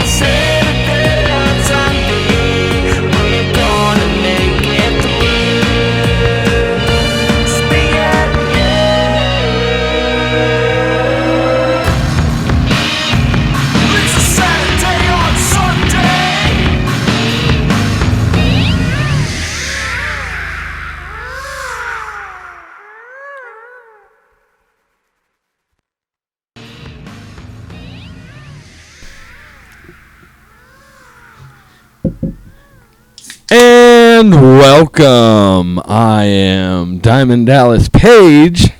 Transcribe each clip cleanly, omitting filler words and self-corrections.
Saturday on Sunday, we're gonna make it through. Spaghetti. It's a Saturday on Sunday. And welcome. I am Diamond Dallas Page.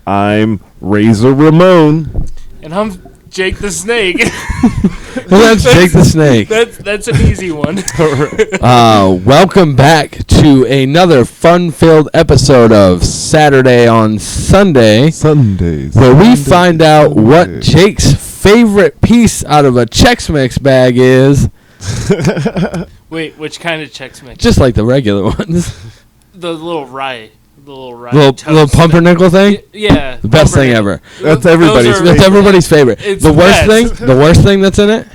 I'm Razor Ramon. And I'm Jake the Snake. Well, that's Jake the Snake. That's an easy one. Welcome back to another fun-filled episode of Saturday on Sunday, Sundays. where we find out what Jake's favorite piece out of a Chex Mix bag is. Wait, which kind of Chex Mix? Just like the regular ones. The little rye. The little rye. Little toast. pumpernickel thing? Yeah. The best thing pumpernickel. ever. That's Those everybody's are- That's everybody's favorite. It's The worst best. thing? The worst thing that's in it?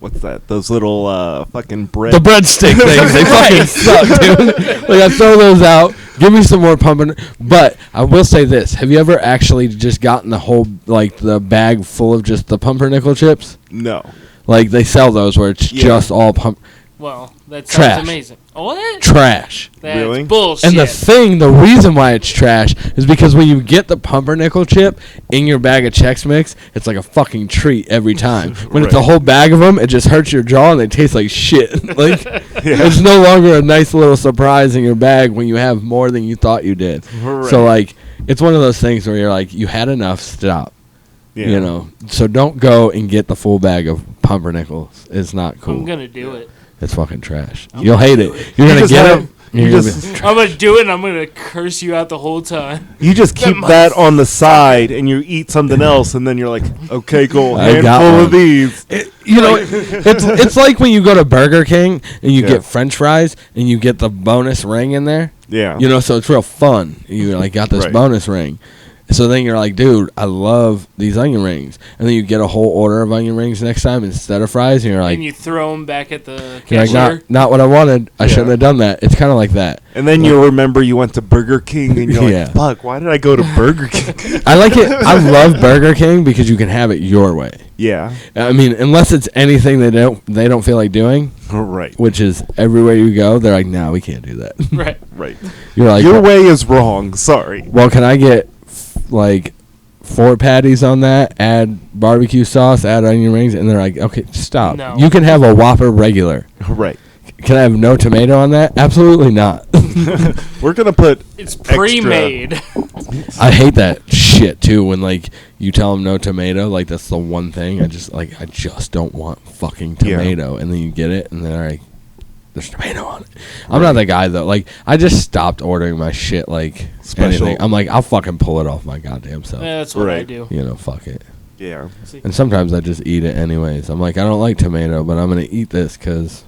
What's that? Those little fucking bread. The breadstick things, they fucking suck, dude. Like, I throw those out. Give me some more pumpernickel. But I will say this: have you ever actually just gotten the whole, like, the bag full of just the pumpernickel chips? No. Like, they sell those where it's Yeah. just all Well, that sounds Trash. amazing. What? trash. That's Really? bullshit. And the reason why it's trash is because when you get the pumpernickel chip in your bag of Chex Mix, it's like a fucking treat every time. When it's a Right. whole bag of them, it just hurts your jaw and they taste like shit. Like, it's no longer a nice little surprise in your bag when you have more than you thought you did. Right. So, like, it's one of those things where you're like, you had enough, stop. Yeah. You know, so don't go and get the full bag of pumpernickels. It's not cool. I'm going to do it. It's fucking trash. You'll hate it. You're gonna just get have- it. you You're gonna just- be- I'm going to do it and I'm going to curse you out the whole time. You just keep That that on the side and you eat something else and then you're like, okay, cool, I got handful one. of these. You know, it's like when you go to Burger King and you Yeah. get French fries and you get the bonus ring in there. Yeah. You know, so it's real fun. You like got this Right. bonus ring. So then you're like, dude, I love these onion rings. And then you get a whole order of onion rings next time instead of fries, and you're like, And you throw them back at the you're like, cashier. not what I wanted. I Yeah. shouldn't have done that. It's kind of like that. And then you remember you went to Burger King and you're Yeah. like, fuck, why did I go to Burger King? I like it. I love Burger King because you can have it your way. Yeah. I mean, unless it's anything they don't feel like doing, Right. which is everywhere you go, they're like, no, we can't do that. Right. Right. You're like, Your way is wrong. Sorry. well, can I get like 4 patties on that, add barbecue sauce, add onion rings? And they're like, okay, stop. No. You can have a Whopper regular. Right. Can I have no tomato on that? Absolutely not. We're going to put It's extra- pre-made. I hate that shit too when like you tell them no tomato, like that's the one thing I just don't want fucking Yeah. tomato, and then you get it and they're like, there's tomato on it. I'm not that guy though. Like, I just stopped ordering my shit like Special. anything. I'm like, I'll fucking pull it off my goddamn self. Yeah, that's what I Right. do. You know, fuck it. Yeah. And sometimes I just eat it anyways. I'm like, I don't like tomato, but I'm gonna eat this because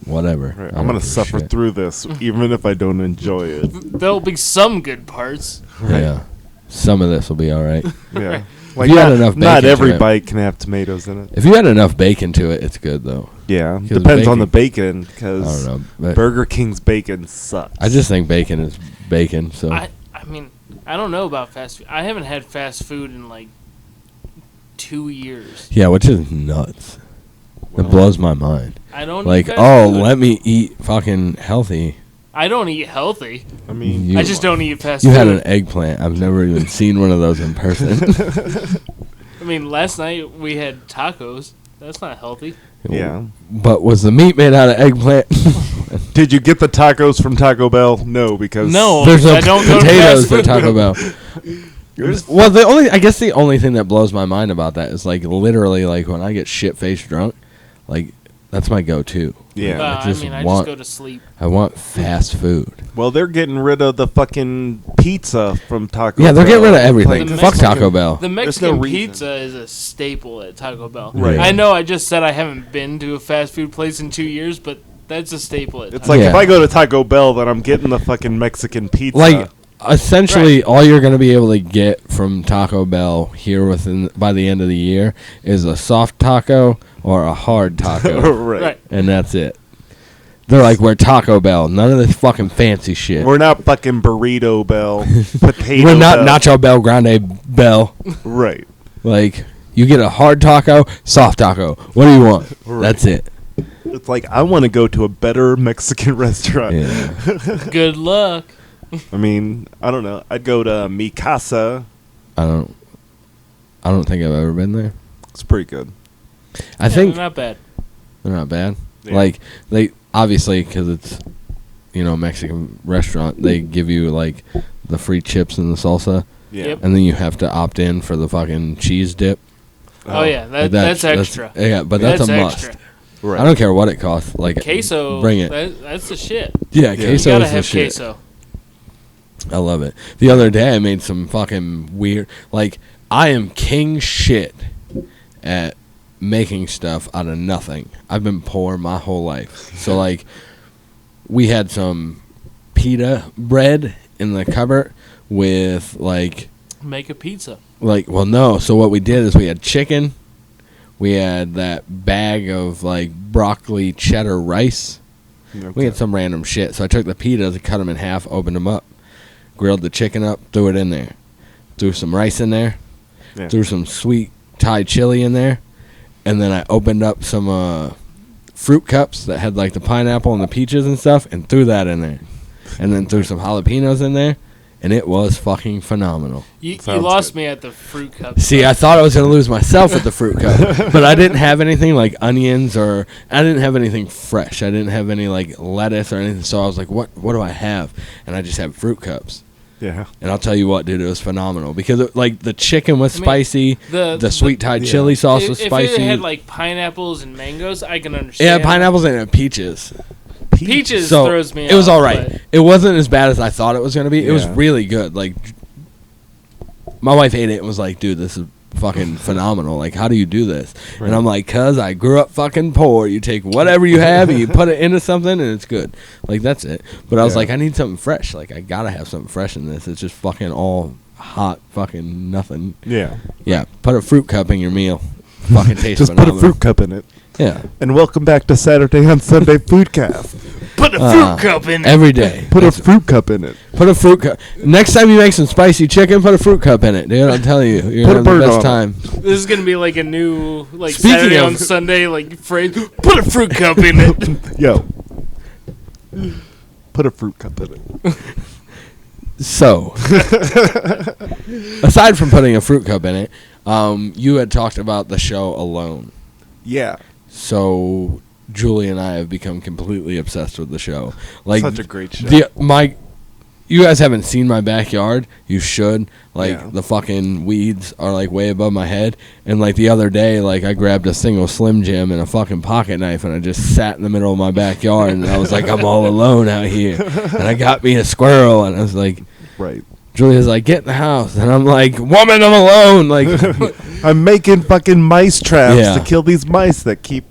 whatever. Right. I I'm don't going to give a suffer shit. through this even if I don't enjoy it. There'll be some good parts. Yeah, some of this will be all right. Yeah. you had enough not bacon to every it. bite can have tomatoes in it. If you had enough bacon to it, it's good though. Yeah. 'Cause Depends on bacon- the bacon I because don't know. But Burger King's bacon sucks. I just think bacon is bacon. So I mean, I don't know about fast food. I haven't had fast food in like 2 years. yeah, which is nuts. It blows my mind. I don't Like, eat fast oh, food. let me eat fucking healthy. I don't eat healthy. I mean, You- I just don't eat fast You food. had an eggplant. I've never even seen one of those in person. I mean, last night we had tacos. That's not healthy. yeah. But was the meat made out of eggplant? Did you get the tacos from Taco Bell? No, because No. There's no I don't go to potatoes fast food. at Taco Bell. Well, I guess the only thing that blows my mind about that is like literally like when I get shit-faced drunk, like that's my go-to. Yeah. I just go to sleep. I want fast food. Well, they're getting rid of the fucking pizza from Taco Bell. Yeah, they're getting rid of everything. The Fuck Mexican- Taco Bell. The There's Mexican no reason. pizza is a staple at Taco Bell. Right. I know I just said I haven't been to a fast food place in 2 years, but that's a staple at It's Taco like Yeah. if I go to Taco Bell, then I'm getting the fucking Mexican pizza. Like essentially all you're going to be able to get from Taco Bell here by the end of the year is a soft taco or a hard taco. Right. And that's it. They're like, we're Taco Bell. None of this fucking fancy shit. We're not fucking Burrito Bell, Potato We're not Bell. Nacho Bell Grande Bell. Right. Like, you get a hard taco, soft taco. What do you want? Right. That's it. It's like, I want to go to a better Mexican restaurant. Yeah. Good luck. I mean, I don't know. I'd go to Mi Casa. I don't think I've ever been there. It's pretty good. I think not bad. they're not bad. Yeah. Like, they obviously, because it's, Mexican restaurant, they give you, like, the free chips and the salsa. Yeah. Yep. And then you have to opt in for the fucking cheese dip. Oh, yeah, Like, that's extra. Yeah, but that's a must. extra. Right. I don't care what it costs. Like, Queso, bring it. That's the shit. Yeah, You queso You is gotta the have shit. queso. I love it. The other day, I made some fucking weird. Like, I am king shit at making stuff out of nothing. I've been poor my whole life. So, like, we had some pita bread in the cupboard with, like, Make a pizza. well, no. So what we did is we had chicken. We had that bag of, like, broccoli cheddar rice. Okay. We had some random shit. So I took the pitas and cut them in half, opened them up, grilled the chicken up, threw it in there. Threw some rice in there. Yeah. Threw some sweet Thai chili in there. And then I opened up some fruit cups that had, like, the pineapple and the peaches and stuff and threw that in there. And then threw some jalapenos in there. And it was fucking phenomenal. You Sounds lost good. me at the fruit cup. See, I thought I was going to lose myself at the fruit cup. But I didn't have anything like onions or... I didn't have anything fresh. I didn't have any, like, lettuce or anything. So I was like, what do I have? And I just had fruit cups. Yeah. And I'll tell you what, dude, it was phenomenal. Because, the chicken was spicy. the Sweet Thai chili sauce was spicy. If it had, like, pineapples and mangoes, I can understand. Yeah, pineapples and peaches. Peaches So throws me it was off, all right. but- It wasn't as bad as I thought it was going to be. It was Yeah. really good. Like, my wife ate it and was like, dude, this is fucking phenomenal. Like, how do you do this? Right. And I'm like, cuz I grew up fucking poor. You take whatever you have and you put it into something and it's good. Like, that's it. But I was Yeah. like, I need something fresh. Like, I got to have something fresh in this. It's just fucking all hot fucking nothing. Yeah. Yeah, put a fruit cup in your meal. Fucking tastes Just put a phenomenal. fruit cup in it. Yeah. And welcome back to Saturday on Sunday Foodcast. Put a fruit cup in it. Every day. Put a fruit cup in it. Put a fruit cup. Next time you make some spicy chicken, put a fruit cup in it, dude. I'm telling you, you're Put gonna a have bird the best on it. time. This is gonna be like a new, like, Speaking Saturday of- on Sunday, like, phrase. Put a fruit cup in it. Yo. Put a fruit cup in it. So, aside from putting a fruit cup in it, you had talked about the show Alone. Yeah. So, Julie and I have become completely obsessed with the show. Like, Such a great show. You guys haven't seen my backyard. You should. Like, Yeah. the fucking weeds are, like, way above my head. And, like, the other day, like, I grabbed a single Slim Jim and a fucking pocket knife, and I just sat in the middle of my backyard, and I was like, I'm all alone out here. And I got me a squirrel, and I was like, Right. Julia's like, get in the house. And I'm like, woman, I'm alone. Like, I'm making fucking mice traps Yeah. to kill these mice that keep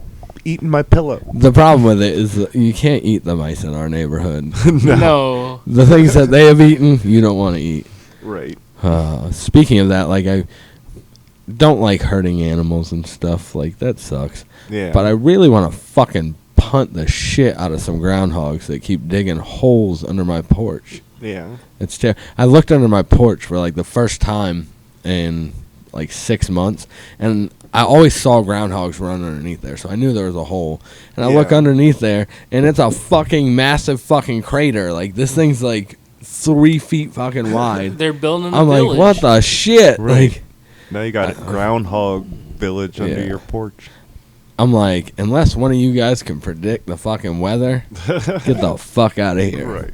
eating my pillow. the problem with it is that you can't eat the mice in our neighborhood. No. The things that they have eaten, you don't want to eat. Right. Speaking of that, like, I don't like hurting animals and stuff. Like, that sucks. Yeah. But I really want to fucking punt the shit out of some groundhogs that keep digging holes under my porch. Yeah. It's terrible. I looked under my porch for, like, the first time in, like, 6 months, and I always saw groundhogs run underneath there, so I knew there was a hole. And I look Yeah. underneath there, and it's a fucking massive fucking crater. Like, this thing's, like, 3 feet fucking wide. They're building a I'm village. like, what the shit? Right. Like, Now you got a groundhog village under Yeah. your porch. I'm like, unless one of you guys can predict the fucking weather, get the fuck out of here. Right.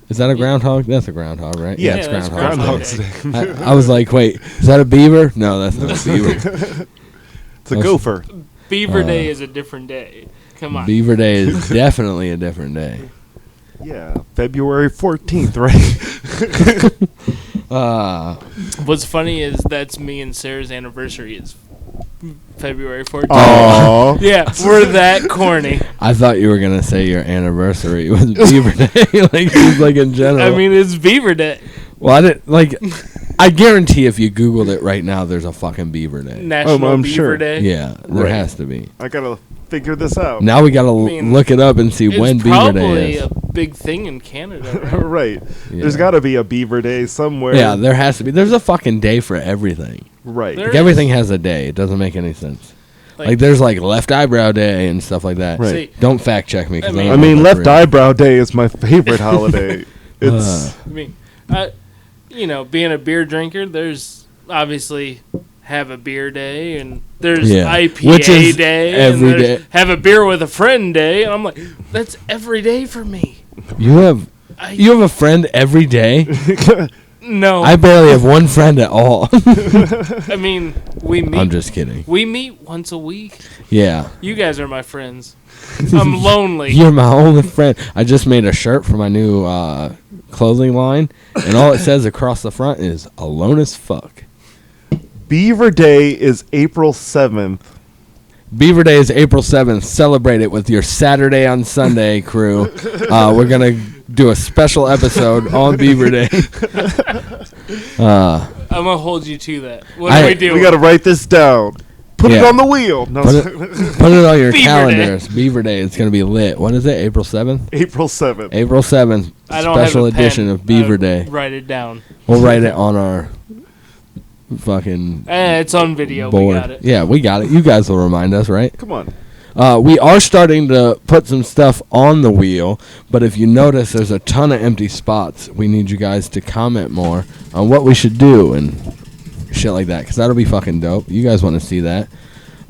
Is that a groundhog? That's a groundhog, right? Yeah, it's that's groundhog. Groundhog Groundhog's Day. I was like, wait, is that a beaver? No, that's not a beaver. It's a gopher. Beaver Day is a different day. Come on. Beaver Day is definitely a different day. Yeah. February 14th, right? What's funny is that's me and Sarah's anniversary is February 14th. Oh. Yeah, we're that corny. I thought you were gonna say your anniversary was Beaver Day, like just like in general. I mean, it's Beaver Day. well, I didn't like. I guarantee if you Googled it right now, there's a fucking Beaver Day. National I'm Beaver sure. Day. Yeah, there Right. has to be. I gotta figure this out. Now we gotta mean, look it up and see It's when Beaver probably Day is. a big thing in Canada, right? Right. Yeah. There's gotta be a Beaver Day somewhere. Yeah, there has to be. There's a fucking day for everything. Right. There Like everything has a day. It doesn't make any sense. Like- Like there's like left eyebrow day and stuff like that. Right. See, Don't fact check me. 'Cause I I, mean- don't I know mean, if Left that's real. Eyebrow Day is my favorite holiday. It's I mean, you know, being a beer drinker, there's obviously have a beer day, and there's Yeah. IPA Which is day, every and there's day. have a beer with a friend day, and I'm like, that's every day for me. You have I a friend every day. no, I barely have one friend at all. I mean, we meet. I'm just kidding. We meet once a week. Yeah. You guys are my friends. I'm lonely. You're my only friend. I just made a shirt for my new clothing line, and all it says across the front is "alone as fuck." Beaver Day is April 7th. Beaver Day is April 7th. Celebrate it with your Saturday on Sunday crew. We're gonna do a special episode on Beaver Day. I'm gonna hold you to that. What I- do we do? We gotta write this down. Put it Yeah. on the wheel. No, Put it on your Beaver Day. calendars. Beaver Day. It's gonna be lit. What is it? April 7th. April 7th. April 7th. I don't Special have a pen. edition of Beaver Day. Write it down. We'll write it on our fucking It's on video. board. We got it. Yeah, we got it. You guys will remind us, right? Come on. We are starting to put some stuff on the wheel, but if you notice, there's a ton of empty spots. We need you guys to comment more on what we should do and shit like that, because that'll be fucking dope. You guys want to see that?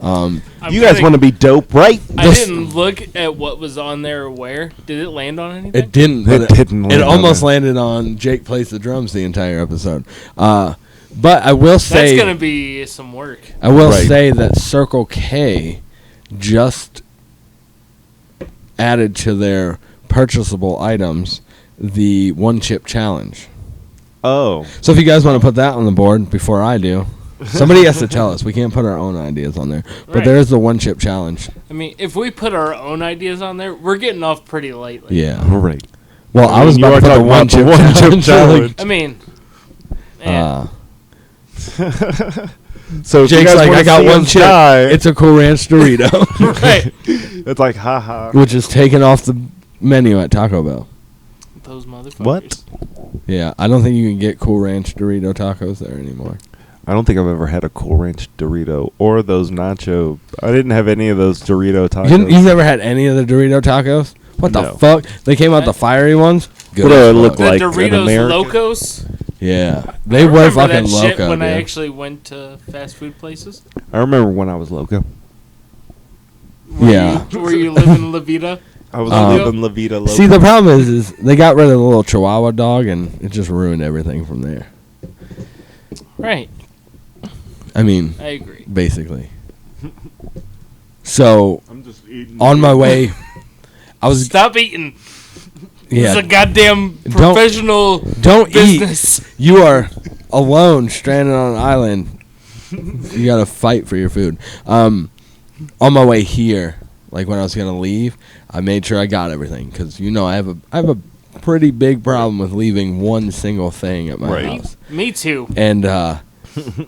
You guys want to be dope, right? I This- didn't look at what was on there or where. Did it land on anything? It didn't. It But didn't land It on almost that. landed on Jake plays the drums the entire episode. But I will That's say, gonna be some work. I will Right. say that Circle K just added to their purchasable items the one chip challenge. Oh. So if you guys want to put that on the board before I do, somebody has to tell us. We can't put our own ideas on there. But Right. there is the one chip challenge. I mean, if we put our own ideas on there, we're getting off pretty lightly. Yeah. Right. Well, I was You about are to put the talking one about the chip one chip challenge. I mean, man, So if you Jake's guys like, wanna I got see one us chip. die, It's a Cool Ranch Dorito, right? it's like, haha. which is taken off the menu at Taco Bell. Those motherfuckers. What? Yeah, I don't think you can get Cool Ranch Dorito tacos there anymore. I don't think I've ever had a Cool Ranch Dorito or those nacho. I didn't have any of those Dorito tacos. You've never had any of the Dorito tacos? What the No. fuck? They came out the fiery ones? Good What do as it fuck. look The like? an Doritos American? Locos. Yeah. I They were remember fucking that shit loco, when I dude. actually went to fast food places. I remember when I was loco. Yeah. Were you living La Vida? I was Um, living La Vida Loco. See, the problem is they got rid of the little Chihuahua dog, and it just ruined everything from there. Right. I mean, I agree. basically. So, I'm just eating. on my way, I was... Stop eating. Yeah. It's a goddamn Don't- professional Don't business. eat. You are alone, stranded on an island. You gotta fight for your food. On my way here, like when I was gonna leave, I made sure I got everything because I have a pretty big problem with leaving one single thing at my Right. house. Me too. And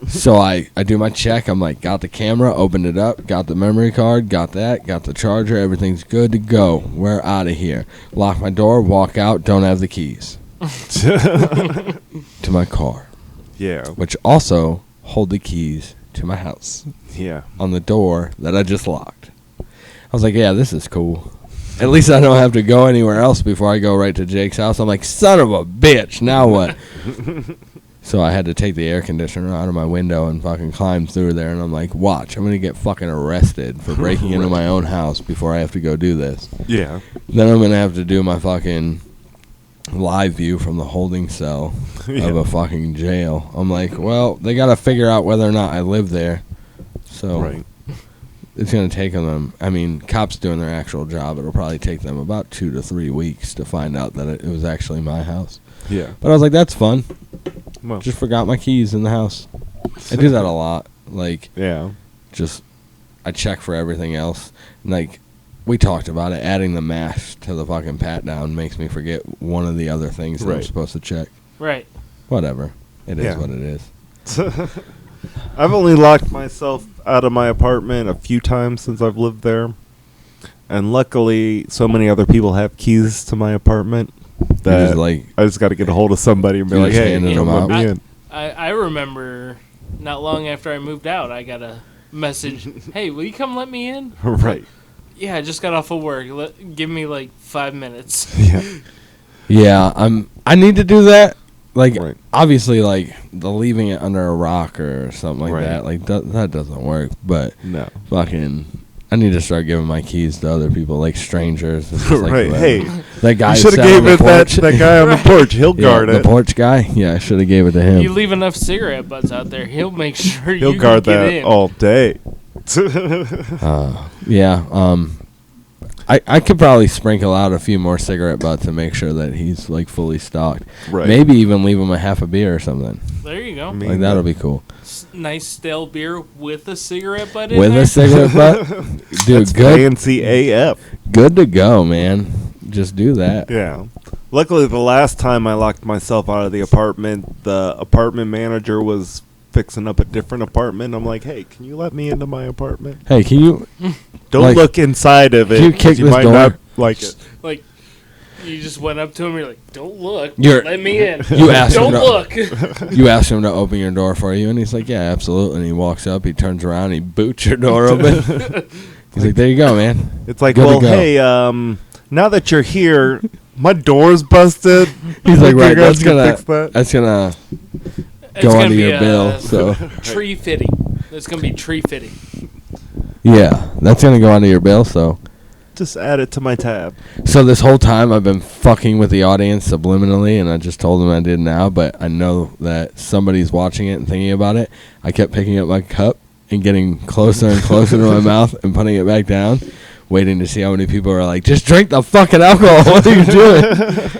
so I do my check. I'm like, got the camera, opened it up, got the memory card, got that, got the charger. Everything's good to go. We're out of here. Lock my door, walk out, don't have the keys to my car, Yeah. which also hold the keys to my house Yeah. on the door that I just locked. I was like, yeah, this is cool. At least I don't have to go anywhere else before I go right to Jake's house. I'm like, son of a bitch, now what? So I had to take the air conditioner out of my window and fucking climb through there. And I'm like, watch, I'm going to get fucking arrested for breaking into my own house before I have to go do this. Yeah. Then I'm going to have to do my fucking live view from the holding cell of a fucking jail. I'm like, well, they got to figure out whether or not I live there. So Right. it's going to take them, I mean, cops doing their actual job. It'll probably take them about 2 to 3 weeks to find out that it was actually my house. Yeah. But I was like, that's fun. Well. Just forgot my keys in the house. I do that a lot. Like, Yeah. I check for everything else. And, like, we talked about it. Adding the mash to the fucking pat down makes me forget one of the other things that I'm Right. supposed to check. Right. Whatever. It is Yeah. what it is. I've only locked myself out of my apartment a few times since I've lived there. And luckily, so many other people have keys to my apartment that just like- I just got to get a hold of somebody and be You like, just hey, handing come them let out? me in. I remember not long after I moved out, I got a message. Hey, will you come let me in? Right. Yeah, I just got off of work. Give me like 5 minutes. Yeah. Yeah, I need to do that. Like, Right. obviously, like, the leaving it under a rock or something like Right. that, like, that doesn't work. But No. fucking, I need to start giving my keys to other people, like strangers. It's just like, Right. whatever. Hey, that guy you should have sat on gave the it that porch. guy on the porch. He'll Yeah, guard the it. porch guy. Yeah, I should have gave it to him. You leave enough cigarette butts out there, he'll make sure He'll you guard can get that in. all day. Yeah. I could probably sprinkle out a few more cigarette butts and make sure that he's like fully stocked. Right. Maybe even leave him a half a beer or something. There you go. I mean, Like that'll be cool. Nice stale beer with a cigarette butt in With there. a cigarette butt, dude. That's Good, fancy AF. good to go, man. Just do that. Yeah. Luckily, the last time I locked myself out of the apartment manager was fixing up a different apartment. I'm like, hey, can you let me into my apartment? Hey, can you? Don't Like, look inside of it. can you 'cause kick you this might door? not like it. Like, you just went up to him. You're like, "Don't look. You're- Let me in. You asked him Don't to- look." You ask him to open your door for you, and he's like, "Yeah, absolutely." And he walks up, he turns around, he boots your door open. He's like, "There you go, man." It's like, Good to well, go. hey, now that you're here, my door's busted. He's like, You "Right, guys that's can gonna fix that?" that's gonna It's go gonna onto be your a bill." So tree fitting. It's gonna be tree fitting. yeah, that's gonna go onto your bill. So Just add it to my tab. this whole time I've been fucking with the audience subliminally, and I just told them I did now, but I know that somebody's watching it and thinking about it. I kept picking up my cup and getting closer and closer to my mouth and putting it back down, waiting to see how many people are like, "Just drink the fucking alcohol. What are you doing?"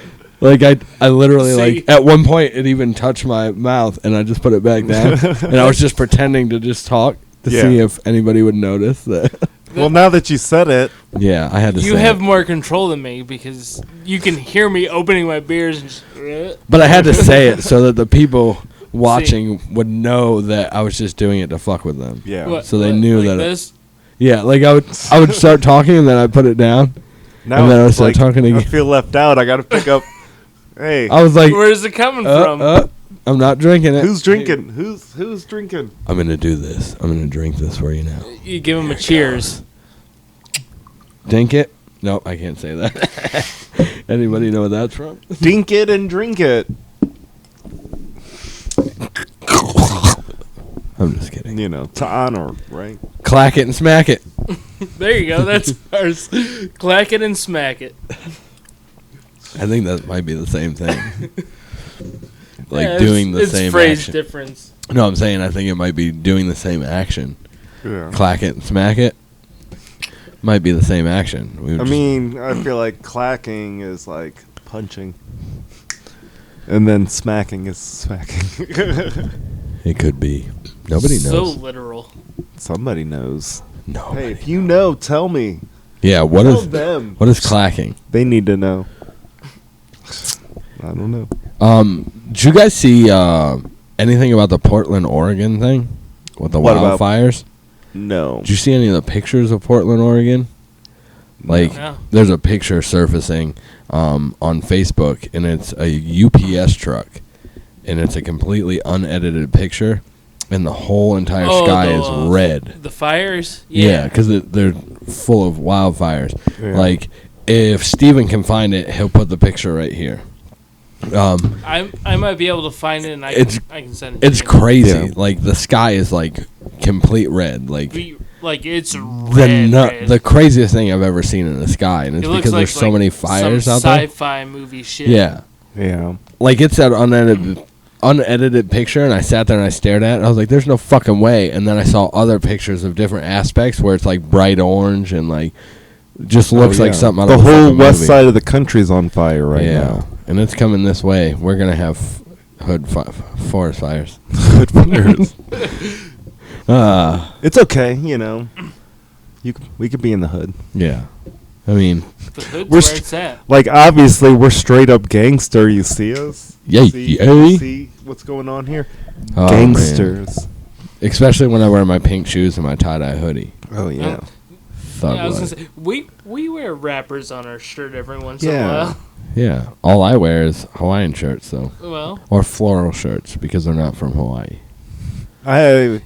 Like I literally See? like at one point it even touched my mouth and I just put it back down and I was just pretending to just talk to Yeah. see if anybody would notice that. Well, now that you said it, Yeah, I had to. You say have it. more control than me because you can hear me opening my beers and just, But I had to say it so that the people watching would know that I was just doing it to fuck with them. yeah. What, So they what, knew like that. This? Yeah, like I would start talking and then I'd put it down. Now And then I it's start talking I again. feel left out. I got to pick up. Hey, I was like, Where's it coming from? I'm not drinking it. who's drinking? Who's drinking? I'm gonna do this. I'm gonna drink this for you now. You give him a cheers. Dink it? Nope, I can't say that. Anybody know what that's from? Dink it and drink it. I'm just kidding. You know, to honor, right? Clack it and smack it. There you go. That's ours. Clack it and smack it. I think that might be the same thing. Like Yeah, doing the it's same phrase action. difference. No, I'm saying I think it might be doing the same action. Yeah. Clack it and smack it. Might be the same action. We would I just- mean, I feel like clacking is like punching, and then smacking is smacking. it could be. Nobody So knows. literal. Somebody knows. No. Hey, if you know, tell me. Yeah. What Tell is them. what is clacking? They need to know. I don't know. Did you guys see anything about the Portland, Oregon thing with the What about- wildfires? No. Did you see any of the pictures of Portland, Oregon? Like, No. there's a picture surfacing on Facebook, and it's a UPS truck, and it's a completely unedited picture, and the whole entire sky is red. The fires? Yeah, because they're full of wildfires. Yeah. Like, if Steven can find it, he'll put the picture right here. I might be able to find it and I can send it It's to you. crazy. Yeah. Like, the sky is, like, complete red. Like, Like, it's red. red. the craziest thing I've ever seen in the sky, and it's It looks because like, there's so many fires some out there. sci-fi movie shit. Yeah, Yeah. like it's that unedited picture, and I sat there and I stared at it. I was like, "There's no fucking way." And then I saw other pictures of different aspects where it's like bright orange and like just looks like something out The of a whole fucking west movie. side of the country's on fire right yeah, now. and it's coming this way. We're gonna have forest fires. Good fires. It's okay, you know. We could be in the hood. Yeah. I mean, The hood's We're where it's at. Like, obviously, we're straight up gangster. You see us? Yay, See, yay. see what's going on here? oh, man. Gangsters. Especially when I wear my pink shoes and my tie-dye hoodie. Oh, yeah. Thug Yeah, I was life. gonna say we wear wrappers on our shirt every once in Yeah. a while. Yeah. All I wear is Hawaiian shirts, though. Well, Or floral shirts, because they're not from Hawaii.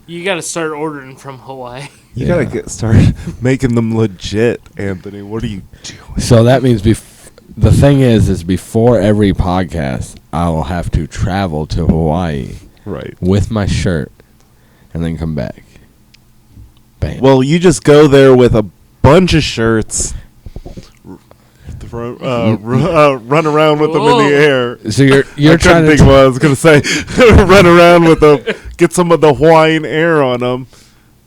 you got to start ordering from Hawaii. You Yeah. gotta get started making them legit, Anthony. What are you doing? So that means the thing is before every podcast, I'll have to travel to Hawaii Right. with my shirt and then come back. Bam. Well, you just go there with a bunch of shirts, run around with them in Whoa. the air. so you're I trying couldn't to think of what I was gonna say. Run around with them, get some of the Hawaiian air on them.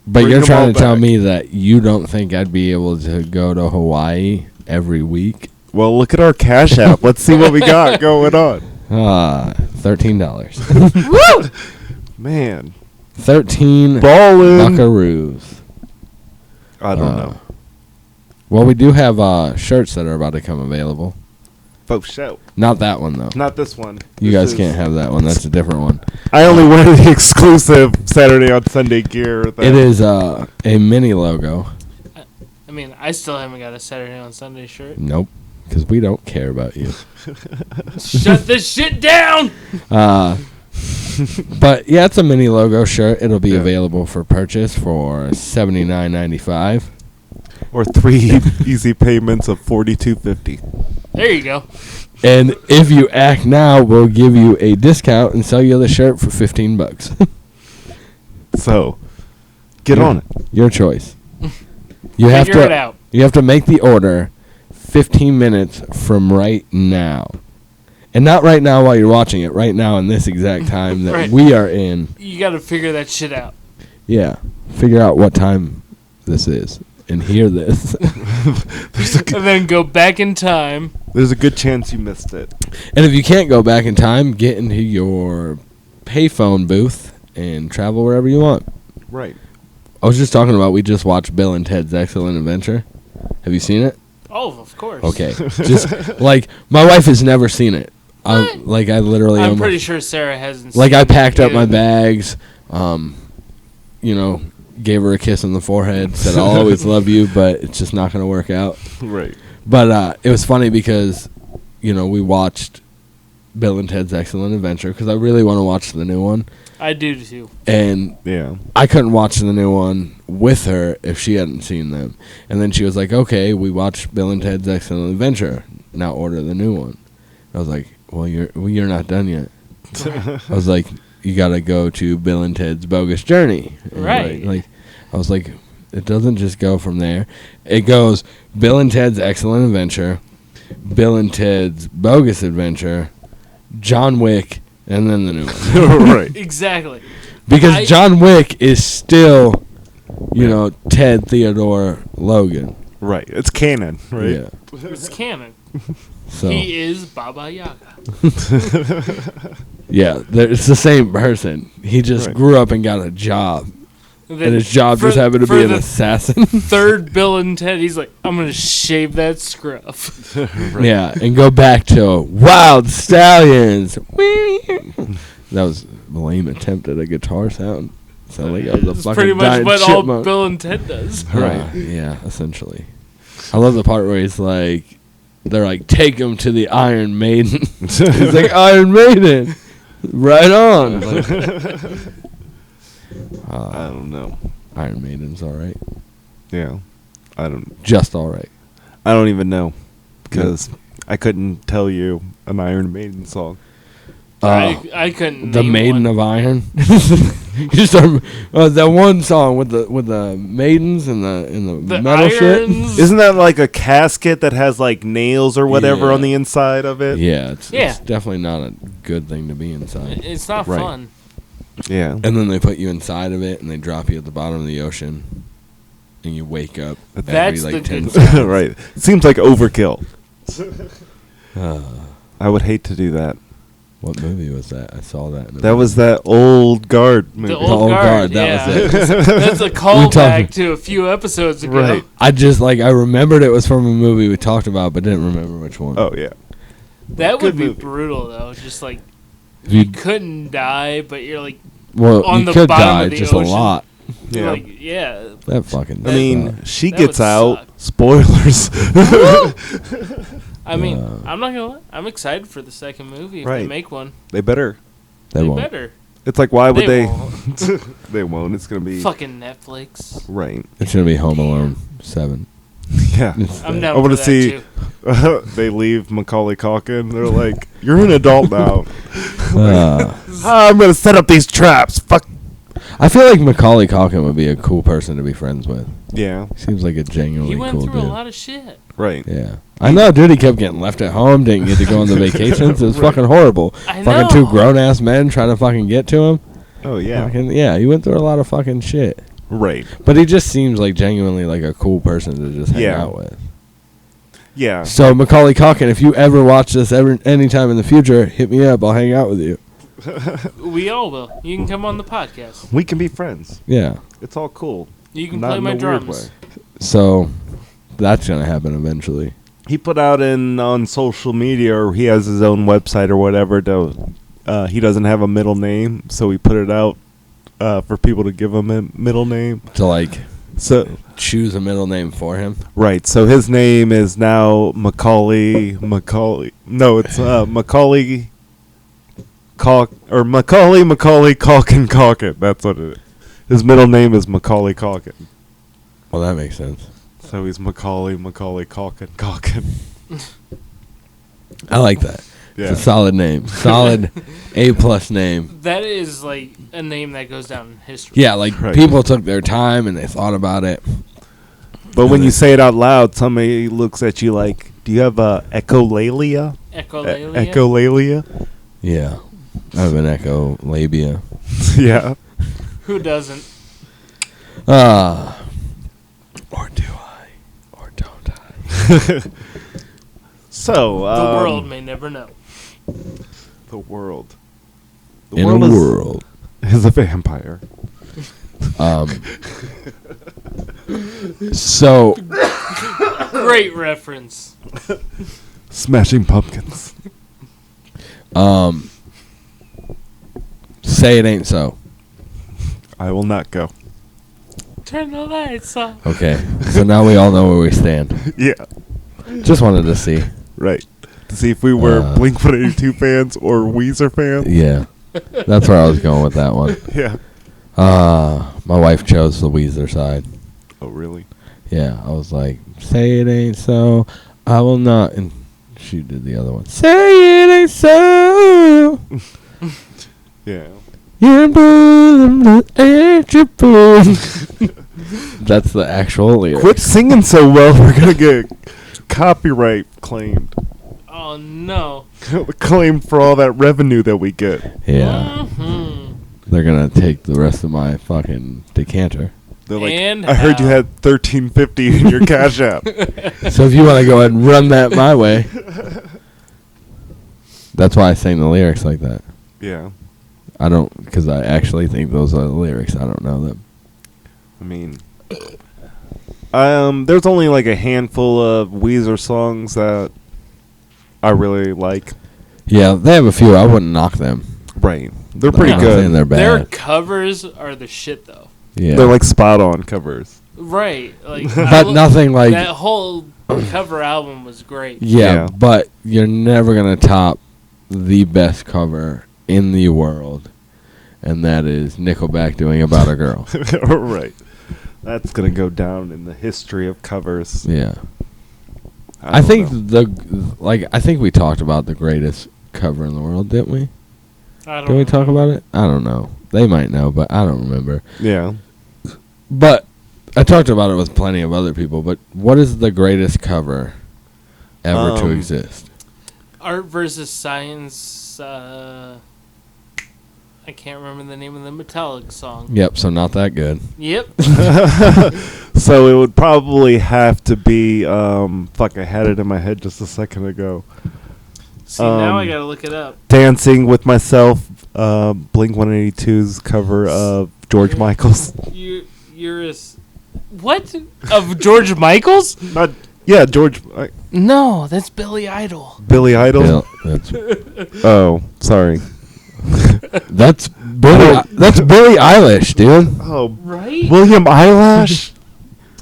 but bring you're them trying all to tell back. me that you don't think I'd be able to go to Hawaii every week? Well, look at our Cash App. Let's see what we got going on. $13. Woo! Man, 13 ballin'. buckaroos. I don't know. Well, we do have shirts that are about to come available. Faux show. Not that one, though. Not this one. You This guys is- can't have that one. That's a different one. I only wear the exclusive Saturday on Sunday gear. That It is a mini logo. I mean, I still haven't got a Saturday on Sunday shirt. Nope, because we don't care about you. Shut this shit down! But yeah, it's a mini logo shirt. It'll be Yeah. available for purchase for $79.95. or 3 easy payments of $42.50. There you go. And if you act now, we'll give you a discount and sell you the shirt for $15. So, get Yeah. on it. Your choice. You have Figure it to. out. You have to make the order 15 minutes from right now. And not right now while you're watching it, right now in this exact time that Right. we are in. You got to figure that shit out. Yeah. Figure out what time this is and hear this. And then go back in time. There's a good chance you missed it. And if you can't go back in time, get into your payphone booth and travel wherever you want. Right. I was just talking about we just watched Bill and Ted's Excellent Adventure. Have you seen it? Oh, of course. Okay. Just like my wife has never seen it. Like I literally I'm almost- pretty sure Sarah hasn't like seen I it packed up my either. bags, you know, gave her a kiss on the forehead, said I'll always love you, but it's just not going to work out. Right. But it was funny because, you know, we watched Bill and Ted's Excellent Adventure because I really want to watch the new one. I do too. And Yeah. I couldn't watch the new one with her if she hadn't seen them. And then she was like, okay, we watched Bill and Ted's Excellent Adventure. Now order the new one. I was like, well, you're not done yet. I was like, you got to go to Bill and Ted's Bogus Journey. And Right. Like, I was like, it doesn't just go from there. It goes Bill and Ted's Excellent Adventure, Bill and Ted's Bogus Adventure, John Wick, and then the new one. Right. Exactly. Because John Wick is still, you know, Ted Theodore Logan. Right. It's canon, right? Yeah. It's canon. So He is Baba Yaga. yeah, it's the same person. He just Right. grew up and got a job, And and his job just happened to be an the assassin. third Bill and Ted, he's like, I'm going to shave that scruff. Right. Yeah, and go back to Wild Stallions. That was a lame attempt at a guitar sound. Sound like I was a It's fucking pretty much giant what all chipmunk. Bill and Ted does. Right. Yeah, essentially. I love the part where he's like, they're like, take him to the Iron Maiden. He's like, Iron Maiden. Right on. Like, I don't know. Iron Maiden's all right. Yeah. I don't even know because I couldn't tell you an Iron Maiden song. I couldn't The name Maiden one. of Iron. You start that one song with the maidens and the The metal shit. irons. Isn't that like a casket that has like nails or whatever Yeah. on the inside of it? Yeah, it's Yeah. definitely not a good thing to be inside. It's not Right. fun. Yeah. And then they put you inside of it and they drop you at the bottom of the ocean, and you wake up That's every the 10 good seconds. Right. Seems like overkill. Uh, I would hate to do that. What movie was that? I saw that. In That was that old guard movie. The old guard, that yeah. was it. That's a talking- callback to a few episodes ago. Right. I just I remembered it was from a movie we talked about, but didn't remember which one. Oh yeah. That Good would be movie. brutal, though. Just like, You- you couldn't die, but you're like, well, on you the could bottom die of the just ocean. a lot. you're Yeah. like, yeah. That fucking. I mean, sucked. she That gets would out. suck. Spoilers. I mean, I'm not gonna lie. I'm excited for the second movie if they Right. make one. They better. they won't. better. It's like, why would They they? won't. They won't. It's gonna be Fucking Netflix. right. It's gonna be Home Alone 7. Yeah. I'm down I for wanna that see- too. They leave Macaulay Culkin. They're like, "You're an adult now. Uh, I'm gonna set up these traps." Fuck. I feel like Macaulay Culkin would be a cool person to be friends with. Yeah. Seems like a genuinely He went cool through dude. a lot of shit. Right. Yeah. I know, dude. He kept getting left at home, didn't get to go on the vacations. It was Right. fucking horrible. I Fucking know. two grown-ass men trying to fucking get to him. Oh yeah. Yeah, he went through a lot of fucking shit. Right. But he just seems like genuinely like a cool person to just hang Yeah. out with. Yeah. So Macaulay Culkin, if you ever watch this anytime in the future, hit me up. I'll hang out with you. We all will. You can come on the podcast. We can be friends. Yeah. It's all cool. You can Not play in my a weird drums. way. So that's gonna happen eventually. He put out on social media, or he has his own website or whatever. He doesn't have a middle name, so he put it out for people to give him a middle name. To like So choose a middle name for him. right, so his name is now Macaulay. No, it's Macaulay. Macaulay Culkin. That's what it is. His middle name is Macaulay Culkin. Well, that makes sense. So he's Macaulay Culkin. I like that. Yeah. It's a solid name. Solid A+ name. That is like a name that goes down in history. Yeah, like Right. people took their time and they thought about it. But when you say it out loud, somebody looks at you like, "Do you have echolalia? Echolalia. Echolalia?" Yeah. I have an echolabia. Yeah. Who doesn't? Or do I? Or don't I? So The world may never know. The world. The In world a is, world. is a vampire. So Great reference. Smashing Pumpkins. say it ain't so. I will not go. Turn the lights off. Okay. So now we all know where we stand. Yeah. Just wanted to see. Right. To see if we were Uh. Blink-182 fans or Weezer fans. Yeah. That's where I was going with that one. Yeah. My wife chose the Weezer side. Oh, really? Yeah, I was like, say it ain't so, I will not. And she did the other one. Say it ain't so. Yeah. You're boom, ain't you boom. That's the actual lyric. Quit singing so well. We're going to get copyright claimed. Oh no. Claimed for all that revenue that we get. Yeah. Mhm. They're going to take the rest of my fucking decanter. They're like, And I heard you how? had $13.50 in your Cash App. So if you want to go ahead and run that my way. That's why I sang the lyrics like that. Yeah. I don't, because I actually think those are the lyrics. I don't know them. I mean, there's only like a handful of Weezer songs that I really like. Yeah, they have a few. I wouldn't knock them. Right. They're pretty I'm not saying good. they're Their bad. covers are the shit though. Yeah. They're like spot on covers. Right. Like But nothing like. that whole cover album was great. Yeah, Yeah. but you're never going to top the best cover in the world. And that is Nickelback doing About a Girl. Right. That's going to go down in the history of covers. Yeah. I I don't think know. I think we talked about the greatest cover in the world, didn't we? I don't Did we know. talk about it? I don't know. They might know, but I don't remember. Yeah. But I talked about it with plenty of other people, but what is the greatest cover ever to exist? Art versus Science. I can't remember the name of the Metallic song. Yep, so not that good. Yep. So it would probably have to be, fuck, I had it in my head just a second ago. See, now I gotta look it up. Dancing with Myself, Blink 182's cover of George Michael's. You're what? Of George Michael's? Not, yeah, George. No, that's Billy Idol. Billy Idol. Yeah, that's Oh, sorry. that's Billie Eilish, dude. Oh, Right? William Eyelash.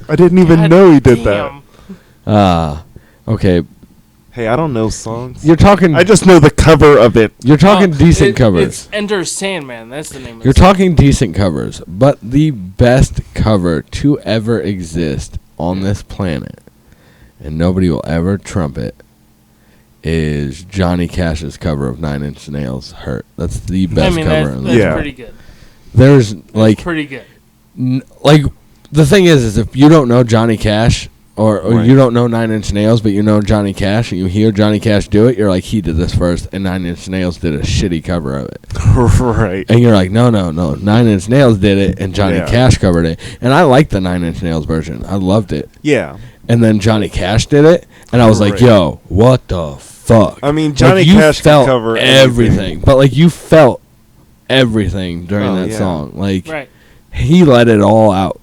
I didn't even God know he did damn. Okay. Hey, I don't know songs. You're talking. I just know the cover of it. You're talking decent It's covers. Enter Sandman. That's the name of You're the song. talking decent covers, but the best cover to ever exist on this planet, and nobody will ever trump it, is Johnny Cash's cover of Nine Inch Nails' "Hurt." That's the best cover. That's Yeah. pretty good. There's like, Pretty good. like the thing is if you don't know Johnny Cash or Right. you don't know Nine Inch Nails, but you know Johnny Cash and you hear Johnny Cash do it, you're like, he did this first, and Nine Inch Nails did a shitty cover of it. Right. And you're like, no, Nine Inch Nails did it, and Johnny Yeah. Cash covered it. And I liked the Nine Inch Nails version. I loved it. Yeah. And then Johnny Cash did it, and I was like, Right. yo, what the fuck? I mean, Like, Johnny you Cash felt can cover everything. But, like, you felt everything during Oh, that yeah. song. Like, Right. he let it all out.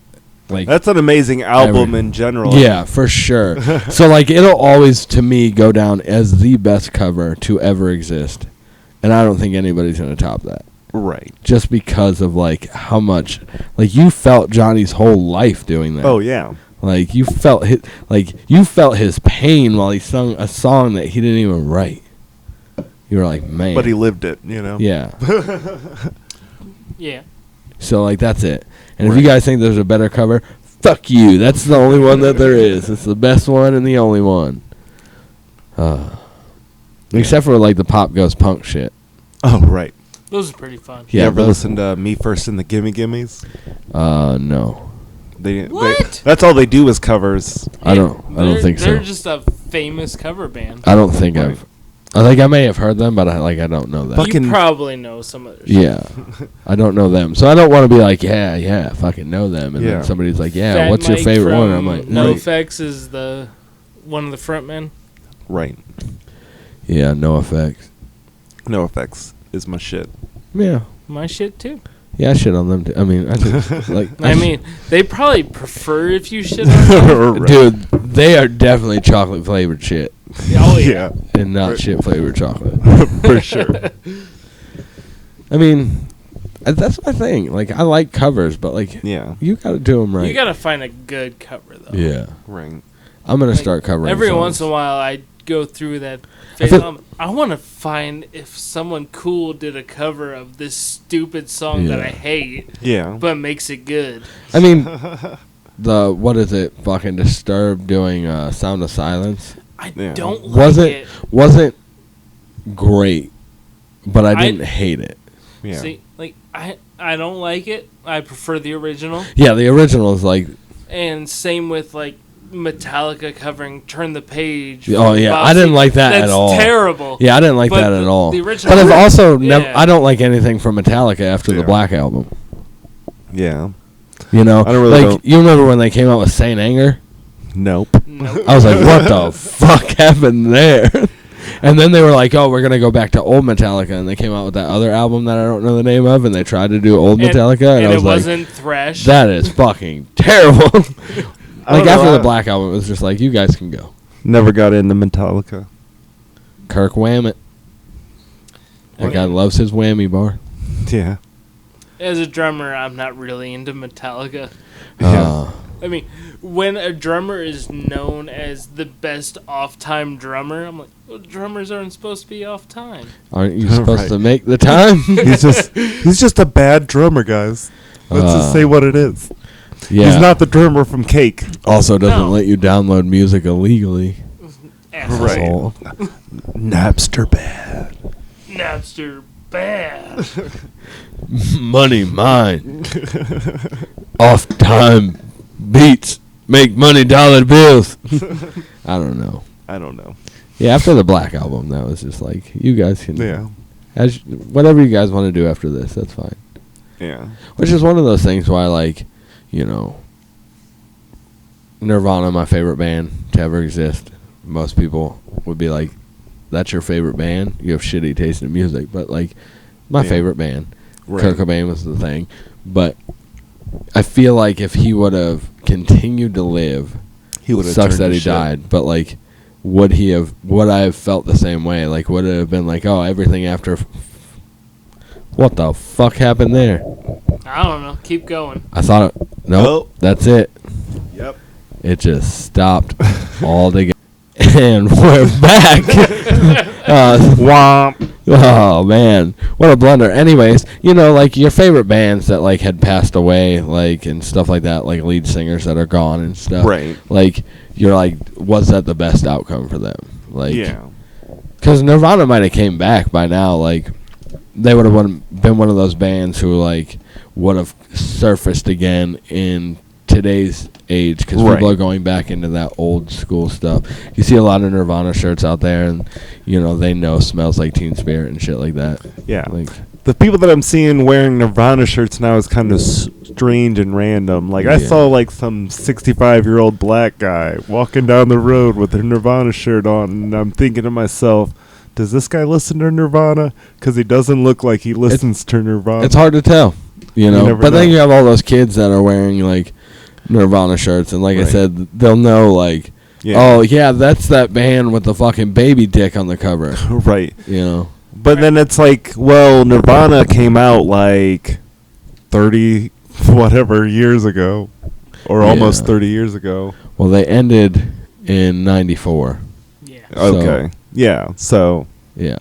Like, That's an amazing album in general. yeah, for sure. So, like, it'll always, to me, go down as the best cover to ever exist. And I don't think anybody's going to top that. Right. Just because of, like, how much, like, you felt Johnny's whole life doing that. Oh, yeah. Like, you felt his pain while he sung a song that he didn't even write. You were like, man. But he lived it, you know? Yeah. Yeah. So, like, that's it. And if Right. you guys think there's a better cover, fuck you. That's the only one that there is. It's the best one and the only one. Except for, like, the Pop Goes Punk shit. Oh, right. Those are pretty fun. You Yeah, ever those- listen to Me First and the Gimme Gimmes? No. What? That's all they do is covers. I don't think so. They're just a famous cover band. I don't think Right. I think I may have heard them, but I don't know them. Fucking- You probably know some of their Yeah. I don't know them. So I don't want to be like, yeah, fucking know them. And Yeah. then somebody's like, yeah, Fat what's your Mike favorite one? from I'm like, No right. Effects is one of the frontmen. Right. Yeah, no effects. No Effects is my shit. Yeah. My shit too. Yeah, I shit on them too. I mean, I think, like, I mean, they probably prefer if you shit on them. Right. dude, they are definitely chocolate flavored shit Oh yeah. and not Right. shit flavored chocolate. For sure. I mean, that's my thing. Like, I like covers, but like, Yeah. you got to do them right. You gotta find a good cover though. Yeah. Right. I'm gonna Like, start covering Every songs. once in a while, I go through that. I feel- I want to find if someone cool did a cover of this stupid song that Yeah. I hate, Yeah. but makes it good. I mean, what is it? Fucking Disturbed doing Sound of Silence. I Yeah. don't like it. Wasn't great, but I didn't hate it. Yeah. See, like I don't like it. I prefer the original. Yeah, the original is like, And same with like Metallica covering "Turn the Page." oh from yeah, Bob I didn't Seger. like that That's at all. terrible. Yeah, I didn't like But that at all. the original- But I've also never. Yeah. I don't like anything from Metallica after the Yeah. Black Album. Yeah. You know, I don't really like don't- you remember when they came out with Saint Anger? Nope. Nope. I was like, what the fuck happened there? And then they were like, oh, we're gonna go back to old Metallica, and they came out with that other album that I don't know the name of, and they tried to do old Metallica, and I it was like, wasn't thrash. that is fucking terrible. I don't Like know, after the I- Black Album, it was just like, you guys can go. Never got into Metallica. Kirk Whammett. That guy loves his whammy bar. Yeah. As a drummer, I'm not really into Metallica. Yeah. I mean, when a drummer is known as the best off-time drummer, I'm like, well, drummers aren't supposed to be off-time. Aren't you supposed Right. to make the time? He's just a bad drummer, guys. Let's just say what it is. Yeah. He's not the drummer from Cake. Also doesn't No. let you download music illegally. Asshole. Right. Asshole. Napster bad. Napster bad. Money mine. Off time beats make money dollar bills. I don't know. I don't know. Yeah, after the Black Album, that was just like, you guys can Yeah. whatever you guys want to do after this, that's fine. Yeah. Which is one of those things why, like, you know, Nirvana, my favorite band to ever exist. Most people would be like, that's your favorite band, you have shitty taste in music. But like, my favorite band, Right. Kurt Cobain was the thing. But I feel like if he would have continued to live, He would have sucks that he died. But like, would I have felt the same way? Like, would it have been like, oh, everything after? What the fuck happened there? I don't know. Keep going. I thought, nope, that's it. Yep. It just stopped all together. And we're back. Womp. Oh, man. What a blunder. Anyways, you know, like, your favorite bands that, like, had passed away, like, and stuff like that, like, lead singers that are gone and stuff. Right. Like, you're like, was that the best outcome for them? Like, Yeah. because Nirvana might have came back by now, like, they would have been one of those bands who, like, would have surfaced again in today's age, because people are going back into that old school stuff. You see a lot of Nirvana shirts out there, and, you know, they know Smells Like Teen Spirit and shit like that. Yeah. Like, The people that I'm seeing wearing Nirvana shirts now is kind of strange and random. Like, I Yeah. saw, like, some 65-year-old black guy walking down the road with a Nirvana shirt on, and I'm thinking to myself, does this guy listen to Nirvana? Because he doesn't look like he listens to Nirvana. it's hard to tell, you know. never But then know. you have all those kids that are wearing, like, Nirvana shirts, and like I Right. said, they'll know, like, oh, yeah, that's that band with the fucking baby dick on the cover, Right. you know. But then it's like, well, Nirvana came out like 30 whatever years ago, or almost Yeah. 30 years ago. Well, they ended in 94. Yeah. Okay. Yeah. So, Yeah.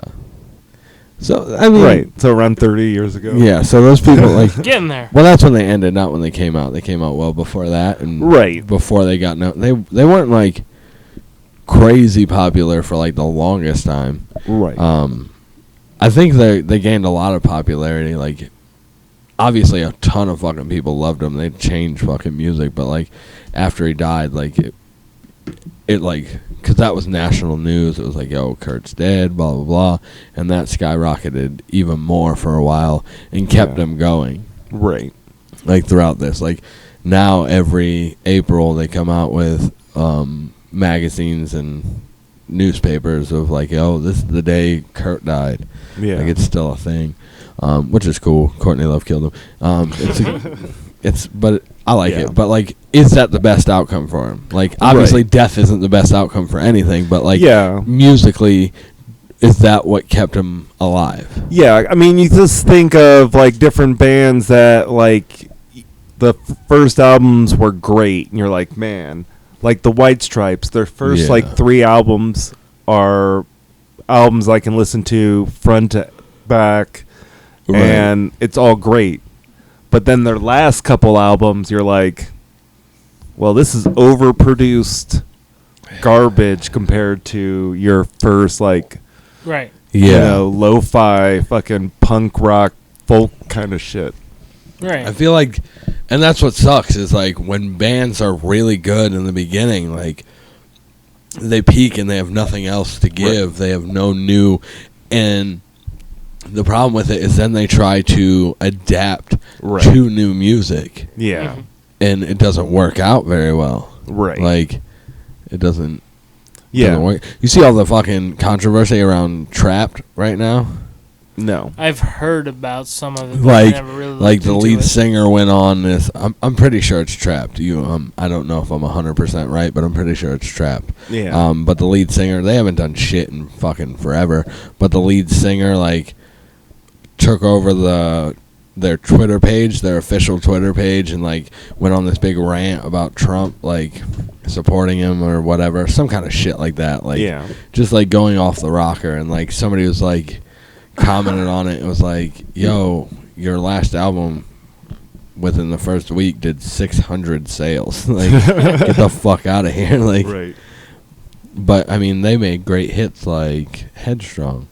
So, I mean, right. So around 30 years ago. Yeah, so those people, like, Getting there. well, that's when they ended, not when they came out. They came out well before that, and Right. before they got they weren't like crazy popular for like the longest time. Right. I think they gained a lot of popularity. Like, obviously, a ton of fucking people loved him. They changed fucking music, but like after he died, like it like, because that was national news. It was like, yo, Kurt's dead, blah blah blah, and that skyrocketed even more for a while and kept them going. Right. Like throughout this, like now every April they come out with magazines and newspapers of like, oh, this is the day Kurt died. Yeah. Like, it's still a thing, which is cool. Courtney Love killed him. But I like Yeah. it. But like, is that the best outcome for him? Like, obviously, death isn't the best outcome for anything. But like, Yeah. musically, is that what kept him alive? Yeah. I mean, you just think of like different bands that like the first albums were great, and you're like, man, like the White Stripes, their first Yeah. like 3 albums are albums I can listen to front to back, Right. and it's all great. But then their last couple albums, you're like, well, this is overproduced garbage compared to your first, like, Right. you know, lo-fi fucking punk rock folk kind of shit. Right. I feel like, and that's what sucks, is like when bands are really good in the beginning, like they peak and they have nothing else to give. Right. They have no new, and the problem with it is then they try to adapt Right. to new music, Yeah. Mhm. and it doesn't work out very well. Right. Like, it doesn't. Yeah. Doesn't work. You see all the fucking controversy around Trapped right now. No. I've heard about some of it, but Like, I never really like looked the into lead it. singer went on this. I'm pretty sure it's Trapped. I don't know if I'm 100% right, but I'm pretty sure it's Trapped. Yeah. But the lead singer, they haven't done shit in fucking forever. But the lead singer like took over their Twitter page, their official Twitter page, and like went on this big rant about Trump, like supporting him or whatever, some kind of shit like that. Like, Yeah. just like going off the rocker, and like somebody was like commented on it. It was like, yo, your last album within the first week did 600 sales. Like, get the fuck out of here. Like, Right. but I mean, they made great hits like Headstrong,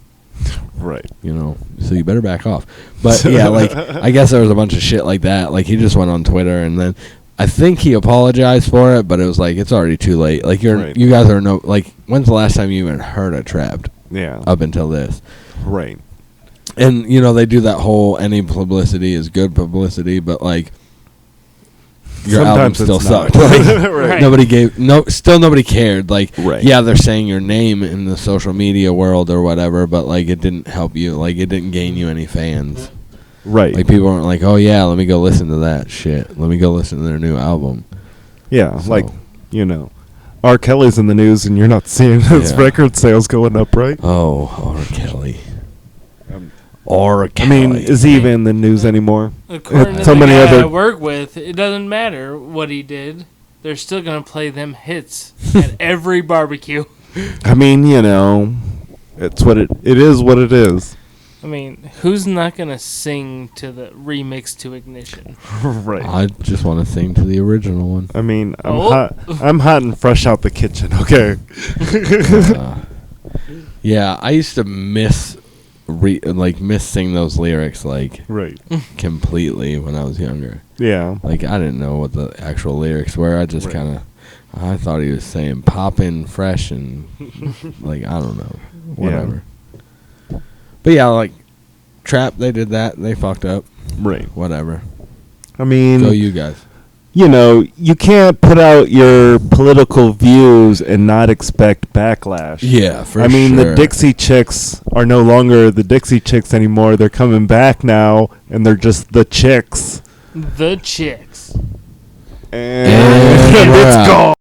Right. you know, so you better back off. But yeah, like, I guess there was a bunch of shit like that. Like, he just went on Twitter, and then I think he apologized for it, but it was like, it's already too late. Like, Right. you guys are like, when's the last time you even heard of Trapped Yeah. up until this? Right. And, you know, they do that whole any publicity is good publicity, but, like, your album Sometimes still it's not. sucked. Like, Right. nobody cared. Like, Right. yeah, they're saying your name in the social media world or whatever, but like it didn't help you. Like it didn't gain you any fans. Right. Like people weren't like, oh yeah, let me go listen to that shit. Let me go listen to their new album. Yeah, So- like, R. Kelly's in the news and you're not seeing his Yeah. record sales going up, right? Oh, R. Kelly. Um, R. I Kelly. mean, is he even in the news anymore? According to So the many guy other- I work with, it doesn't matter what he did. They're still gonna play them hits at every barbecue. I mean, it's what it is what it is. I mean, who's not gonna sing to the remix to Ignition? Right. I just want to sing to the original one. I mean, Oh. I'm hot and fresh out the kitchen, okay? Yeah, I used to miss sing those lyrics like Right. completely when I was younger. Yeah. Like I didn't know what the actual lyrics were. I just Right. I thought he was saying poppin' fresh and like I don't know, whatever. But yeah, like Trap, they did that. They fucked up. Right. Whatever. I mean, Go you guys. you can't put out your political views and not expect backlash. Yeah, for I mean, sure. the Dixie Chicks are no longer the Dixie Chicks anymore. They're coming back now, and they're just the Chicks. The Chicks. And we're it's out. gone.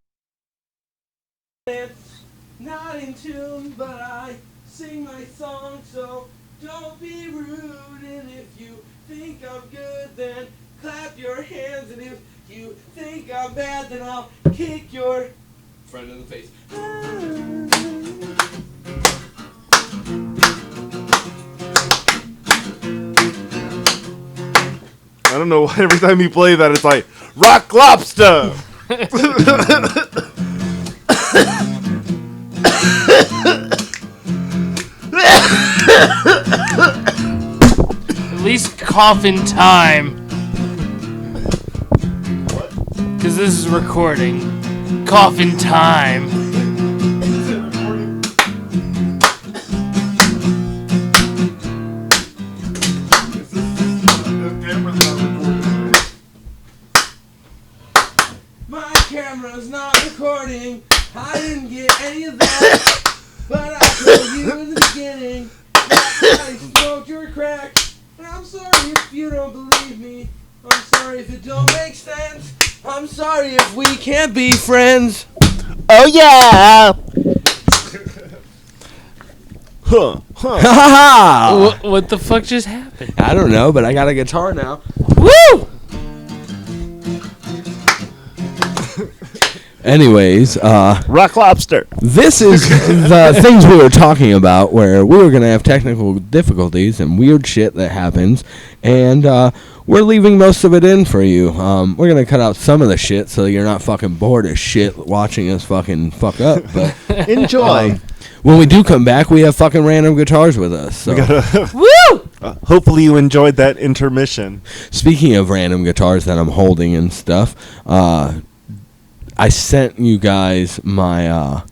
Not in tune, but I sing my song, so don't be rude. And if you think I'm good, then clap your hands. And if you think I'm bad, then I'll kick your friend in the face. I don't know why every time you play that, it's like Rock Lobster. At least cough in time. Because this is recording. Cough in time. My camera's not recording. I didn't get any of that. But I told you in the beginning that I smoked your crack. And I'm sorry if you don't believe me. I'm sorry if it don't make sense. I'm sorry if we can't be friends. Oh yeah. Huh. Ha ha! What the fuck just happened? I don't know, but I got a guitar now. Woo! Anyways, Rock Lobster. this is the things we were talking about where we were going to have technical difficulties and weird shit that happens, and we're leaving most of it in for you. We're going to cut out some of the shit so you're not fucking bored as shit watching us fucking fuck up. But Enjoy. when we do come back, we have fucking random guitars with us. So. Woo! Hopefully you enjoyed that intermission. Speaking of random guitars that I'm holding and stuff, I sent you guys my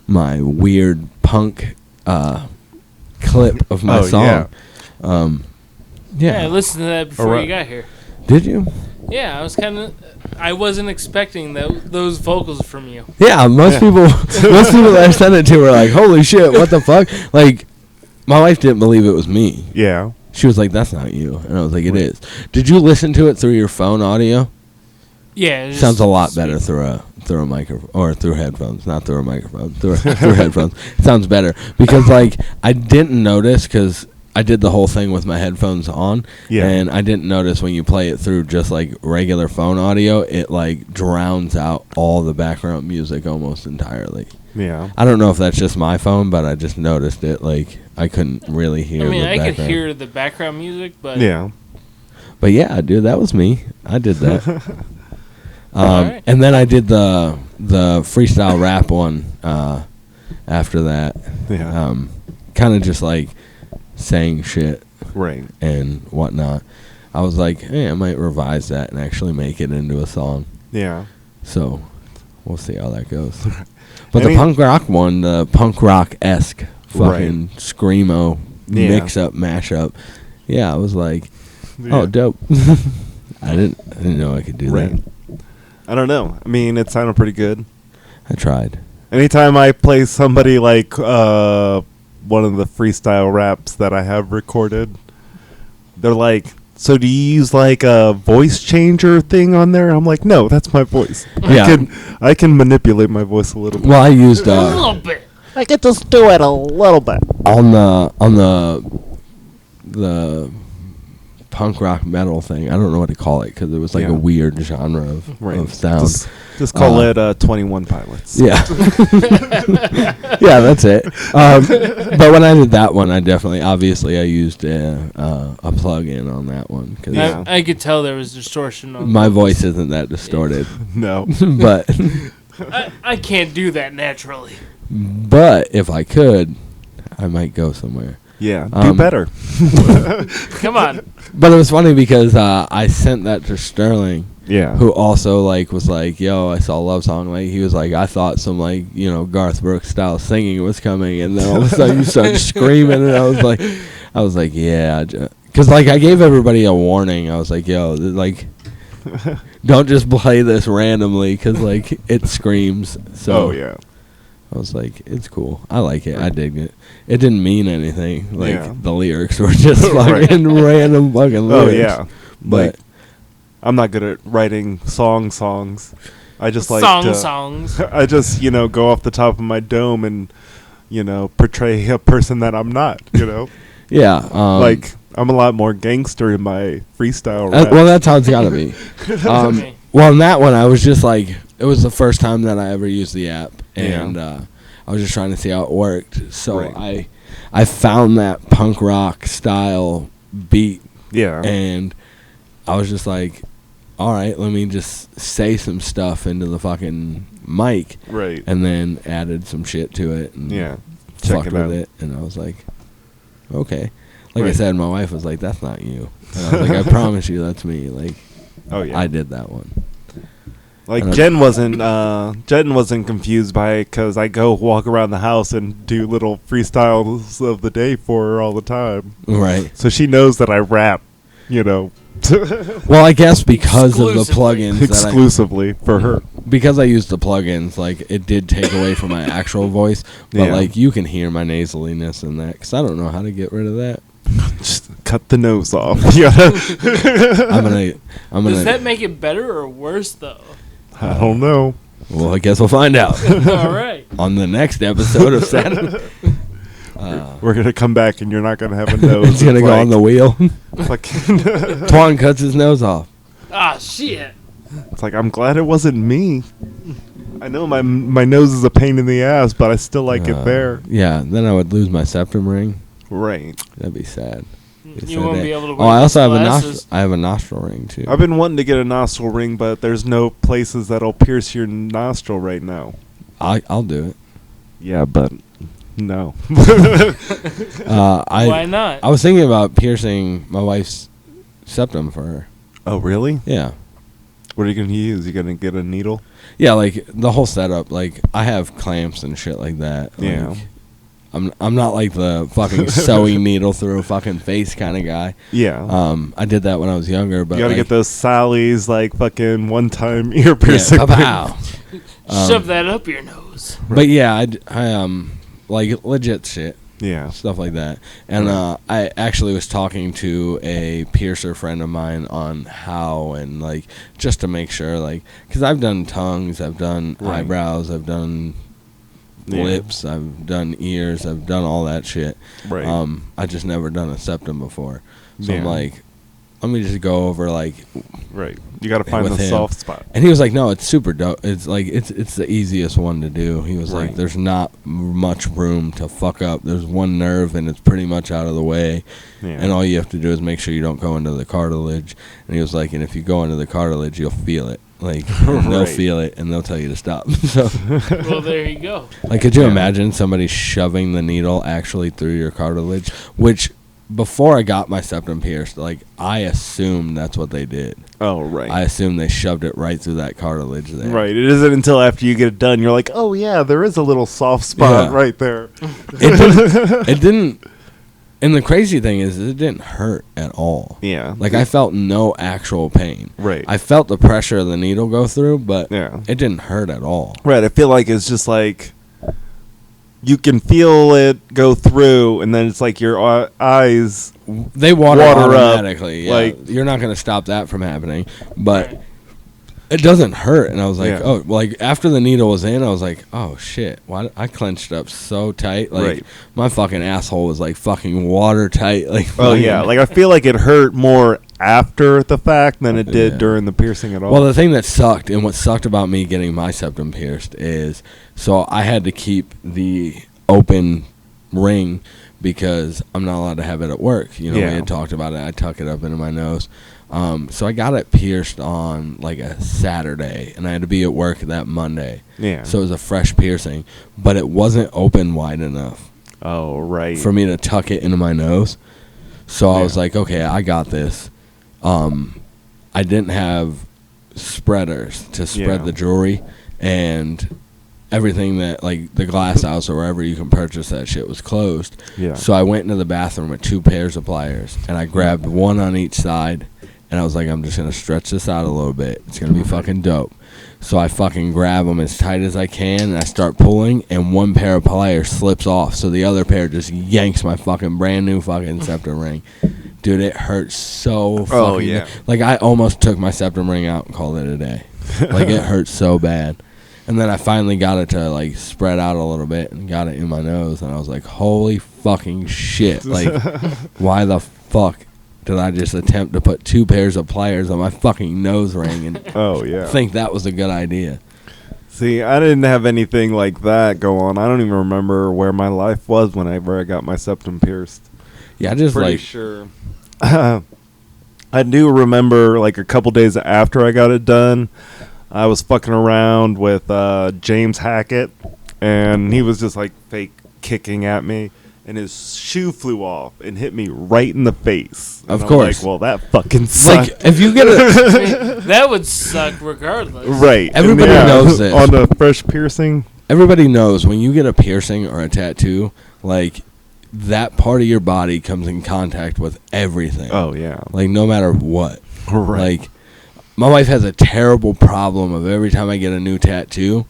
my weird punk clip of my Oh, song. Yeah, I Yeah. listened to that before Alright. you got here. Did you? Yeah, I wasn't expecting those vocals from you. Yeah, most people that I sent it to were like, "Holy shit, what the fuck?" Like, my wife didn't believe it was me. Yeah. She was like, "That's not you," and I was like, "It is." Did you listen to it through your phone audio? Yeah, it Sounds just- a lot better through a microphone or through headphones, not through a microphone, through headphones. It sounds better because like I didn't notice because I did the whole thing with my headphones on, Yeah. and I didn't notice when you play it through just like regular phone audio, it like drowns out all the background music almost entirely. Yeah. I don't know if that's just my phone, but I just noticed it. Like I couldn't really hear. I mean, the I could background. hear the background music, but Yeah. But yeah, dude, that was me. I did that. Alright. And then I did the freestyle rap one after that. Yeah. Kind of just like saying shit Right. and whatnot. I was like, hey, I might revise that and actually make it into a song. Yeah. So we'll see how that goes. But I the mean- punk rock one, the punk rock-esque fucking screamo Yeah. mix-up, mashup. Yeah, I was like, Yeah. oh, dope. I didn't know I could do Right. that. I don't know. I mean, it sounded pretty good. I tried. Anytime I play somebody like one of the freestyle raps that I have recorded, they're like, so do you use like a voice changer thing on there? I'm like, no, that's my voice. Yeah. I can manipulate my voice a little bit. Well, I used A little bit. I can just do it a little bit. on the punk rock metal thing. I don't know what to call it because it was like a weird genre of sound. Just call it 21 Pilots. Yeah. Yeah, that's it. But when I did that one, I obviously I used a plug-in on that one. Cause I could tell there was distortion on my voice isn't that distorted. No. But I can't do that naturally. but if I could, I might go somewhere. Yeah, do better. Come on. But it was funny because I sent that to Sterling. Yeah. Who also like was like, yo, I saw Love Song. Like he was like, I thought some like Garth Brooks style singing was coming, and then all of a sudden you started screaming, and I was like, yeah, because like I gave everybody a warning. I was like, yo, like, don't just play this randomly because like it screams. So yeah. I was like, it's cool. I like it. I dig it. It didn't mean anything. Like the lyrics were just fucking random fucking lyrics. Oh yeah, but. I'm not good at writing songs. I just like songs. I just go off the top of my dome and portray a person that I'm not. Yeah. Like I'm a lot more gangster in my freestyle rap. Well, that's how it's gotta be. Well, in that one, I was just like, it was the first time that I ever used the app, and I was just trying to see how it worked. So I found that punk rock style beat. Yeah. And I was just like, all right, let me just say some stuff into the fucking mic. Right. And then added some shit to it. And fucked with it. And I was like, okay. Like I said, my wife was like, that's not you. And I was like, I promise you that's me. Like, I did that one. Like Jen wasn't confused by it because I go walk around the house and do little freestyles of the day for her all the time. Right. So she knows that I rap, Well, I guess because of the plugins. Exclusively for her. Because I used the plugins, like, it did take away from my actual voice. But, like, you can hear my nasaliness in that. Because I don't know how to get rid of that. Just cut the nose off. I'm gonna. Does that make it better or worse, though? I don't know. Well, I guess we'll find out. All right. On the next episode of Saturday. We're going to come back and you're not going to have a nose. It's going to go on the wheel. Fucking Twan cuts his nose off. Ah, shit. It's like, I'm glad it wasn't me. I know my nose is a pain in the ass, but I still like it there. Yeah, then I would lose my septum ring. Right. That'd be sad. You won't be able to wear I also have glasses. I have a nostril ring, too. I've been wanting to get a nostril ring, but there's no places that'll pierce your nostril right now. I'll do it. Yeah, but no. Why not? I was thinking about piercing my wife's septum for her. Oh, really? Yeah. What are you going to use? You going to get a needle? Yeah, like the whole setup. Like I have clamps and shit like that. Yeah. Like, I'm not like the fucking sewing needle through a fucking face kind of guy. Yeah. I did that when I was younger, but you gotta get those Sally's like fucking one-time ear piercing. Yeah, Shove that up your nose. But yeah, I like legit shit. Yeah. Stuff like that. And I actually was talking to a piercer friend of mine on how and like just to make sure, like, because I've done tongues, I've done eyebrows, I've done lips, I've done ears, I've done all that shit. Right. I just never done a septum before. So I'm like, let me just go over like You got to find the soft spot. And he was like, no, it's super dope. It's like it's the easiest one to do. He was like, there's not much room to fuck up. There's one nerve and it's pretty much out of the way. Yeah. And all you have to do is make sure you don't go into the cartilage. And he was like, and if you go into the cartilage, you'll feel it. Like, they'll feel it, and they'll tell you to stop. So, well, there you go. Like, could you imagine somebody shoving the needle actually through your cartilage? Which, before I got my septum pierced, like, I assumed that's what they did. Oh, right. I assumed they shoved it right through that cartilage there. Right. It isn't until after you get it done, you're like, oh, yeah, there is a little soft spot right there. It And the crazy thing is, it didn't hurt at all. Yeah. Like, I felt no actual pain. Right. I felt the pressure of the needle go through, but Yeah. it didn't hurt at all. Right. I feel like it's just like you can feel it go through, and then it's like your eyes. They water Water up, automatically. Yeah. like- You're not going to stop that from happening. But it doesn't hurt. And I was like, Yeah. oh, like, after the needle was in, I was like, oh, shit. Why? I clenched up so tight. Like, Right. my fucking asshole was, like, fucking watertight. Like, Oh yeah. Like I feel like it hurt more after the fact than it did Yeah. during the piercing at all. Well, the thing that sucked, and what sucked about me getting my septum pierced is, so I had to keep the open ring because I'm not allowed to have it at work. You know, Yeah. we had talked about it. I tuck it up into my nose. So I got it pierced on like a Saturday, and I had to be at work that Monday. Yeah. So it was a fresh piercing, but it wasn't open wide enough Oh right. for me to tuck it into my nose. So I Yeah. was like, okay, I got this. I didn't have spreaders to spread Yeah. the jewelry, and everything that, like, the glass house or wherever you can purchase that shit was closed. Yeah. So I went into the bathroom with 2 pairs of pliers, and I grabbed one on each side, and I was like, I'm just going to stretch this out a little bit. It's going to be fucking dope. So I fucking grab them as tight as I can, and I start pulling, and one pair of pliers slips off, so the other pair just yanks my fucking brand new fucking septum ring. Dude, it hurts so fucking Oh, yeah. Like, I almost took my septum ring out and called it a day. Like, it hurts so bad. And then I finally got it to, like, spread out a little bit and got it in my nose, and I was like, holy fucking shit. Like, why the fuck did I just attempt to put 2 pairs of pliers on my fucking nose ring and Oh yeah. think that was a good idea? See, I didn't have anything like that go on. I don't even remember where my life was whenever I got my septum pierced. Yeah, I just, Pretty like, sure. I do remember, like, a couple days after I got it done, I was fucking around with James Hackett, and he was just, like, fake kicking at me, and his shoe flew off and hit me right in the face. And Of I'm course. like, well, that fucking sucks. like, if you get a... I mean, that would suck regardless. Right. And Everybody knows this. On a fresh piercing. Everybody knows when you get a piercing or a tattoo, like, that part of your body comes in contact with everything. Oh, yeah. Like, no matter what. Right. Like, my wife has a terrible problem of every time I get a new tattoo,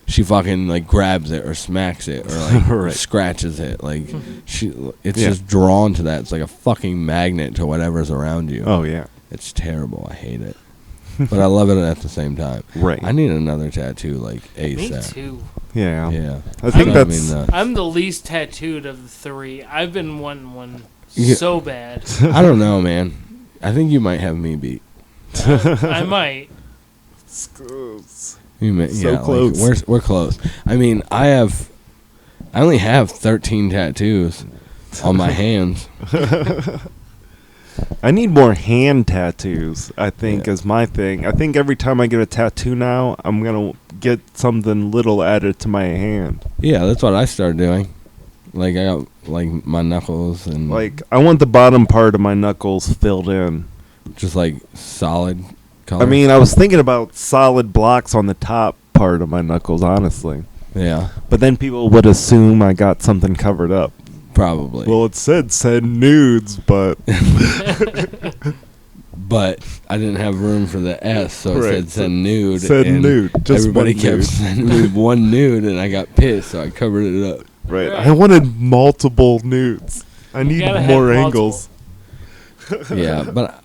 she fucking, like, grabs it or smacks it or, like, Right. scratches it. Like, it's Yeah. just drawn to that. It's like a fucking magnet to whatever's around you. Oh, yeah. It's terrible. I hate it. But I love it at the same time. Right. I need another tattoo, like, Me ASAP. too. Yeah. Yeah. I think Drive me that's... nuts. I'm the least tattooed of the 3. I've been wanting one Yeah. so bad. I don't know, man. I think you might have me beat. I might. You may, So yeah, close. Like, we're close. I mean, I only have 13 tattoos on my hands. I need more hand tattoos, I think, Yeah. is my thing. I think every time I get a tattoo now, I'm going to get something little added to my hand. Yeah, that's what I started doing. Like, I got, like, my knuckles and, Like, I want the bottom part of my knuckles filled in. just, like, solid color. I mean, I was thinking about solid blocks on the top part of my knuckles, honestly. Yeah, But then people would assume I got something covered up. probably. Well, it said send nudes, but... But I didn't have room for the S, so it Right, said send nude. Send and nude. Just everybody one kept nude. sending me one nude, and I got pissed, so I covered it up. Right. Right. I wanted multiple nudes. I need gotta have more multiple. angles. Yeah, but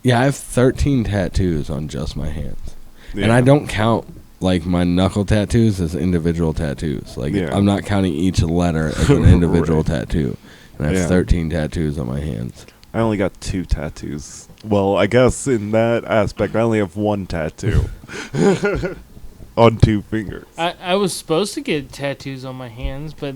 yeah, I have 13 tattoos on just my hands, and Yeah. I don't count like my knuckle tattoos as individual tattoos. Like, Yeah. I'm not counting each letter as an individual Right. tattoo. And I have Yeah. 13 tattoos on my hands. I only got 2 tattoos. Well, I guess in that aspect, I only have 1 tattoo on 2 fingers. I was supposed to get tattoos on my hands, but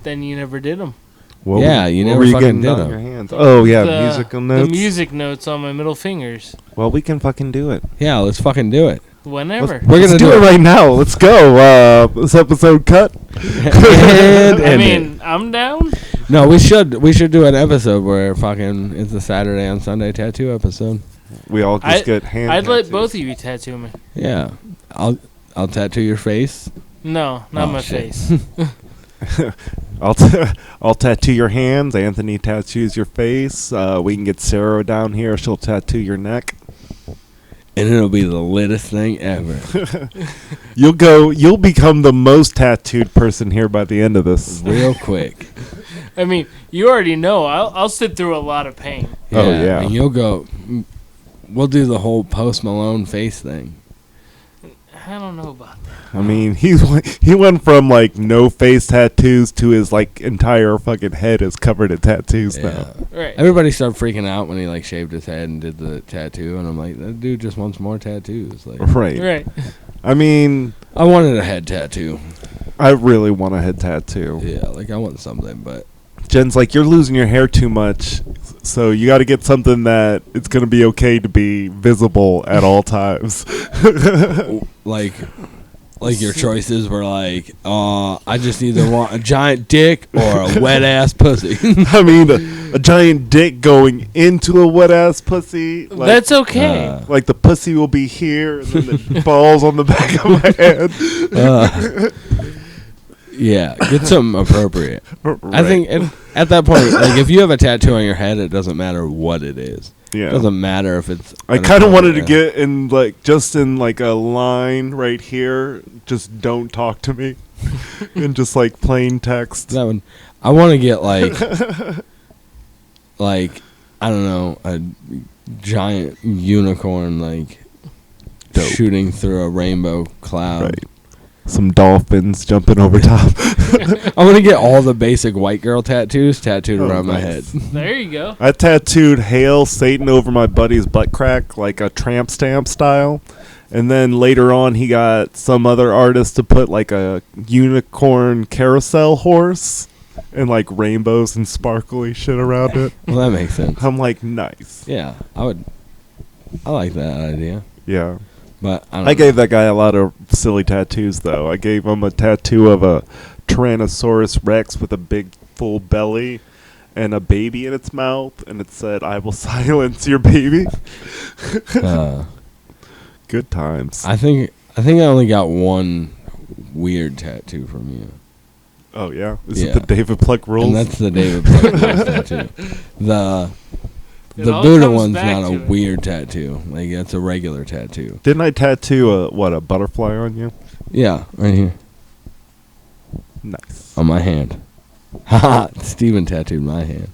then you never did them. What Yeah, you what never were you fucking getting did on 'em. your hands? Oh yeah, musical notes. The music notes on my middle fingers. Well, we can fucking do it. Yeah, let's fucking do it. Whenever. We're Let's gonna do it right now. Let's go. This episode cut. And I end mean, I'm down. it. No, we should do an episode where fucking it's a Saturday on Sunday tattoo episode. We all just get hand. I'd let tattoos. both of you tattoo me. Yeah, I'll tattoo your face. No, not Oh, my shit. face. I'll tattoo your hands. Anthony tattoos your face. We can get Sarah down here. She'll tattoo your neck. And it'll be the littest thing ever. You'll become the most tattooed person here by the end of this. Real quick. I mean, you already know. I'll sit through a lot of pain. Oh, yeah. And you'll go, we'll do the whole Post Malone face thing. I don't know about that. I mean, he went from like no face tattoos to his like entire fucking head is covered in tattoos now. Right. Everybody started freaking out when he like shaved his head and did the tattoo, and I'm like, that dude just wants more tattoos. Like, Right. Right. I mean, I wanted a head tattoo. I really want a head tattoo. Yeah, like I want something, but Jen's like, you're losing your hair too much, so you got to get something that it's going to be okay to be visible at all times. like your choices were like, I just either want a giant dick or a wet ass pussy. I mean, a giant dick going into a wet ass pussy. Like, That's okay. like the pussy will be here, and then the balls on the back of my head. Yeah, get something appropriate. Right. I think at that point, like if you have a tattoo on your head, it doesn't matter what it is. Yeah. It doesn't matter if it's. I kind of wanted to get in just in like a line right here. Just don't talk to me, and just like plain text. That one. I want to get like I don't know, a giant unicorn like Dope. shooting through a rainbow cloud. Right. Some dolphins jumping over top. I want to get all the basic white girl tattoos tattooed around my head. nice. There you go. I tattooed Hail Satan over my buddy's butt crack, like a tramp stamp style. And then later on, he got some other artist to put like a unicorn carousel horse and like rainbows and sparkly shit around it. Well, that makes sense. I'm like, nice. Yeah, I like that idea. Yeah. But I gave that guy a lot of silly tattoos, though. I gave him a tattoo of a Tyrannosaurus Rex with a big full belly and a baby in its mouth, and it said, "I will silence your baby." Good times. I think I only got one weird tattoo from you. Oh, yeah? Is Yeah. it the David Pluck rules? And that's the David Pluck rules tattoo. The all Buddha comes one's back not to a it. weird tattoo. Like, that's a regular tattoo. Didn't I tattoo a butterfly on you? Yeah, right here. Nice. On my hand. Haha, Steven tattooed my hand.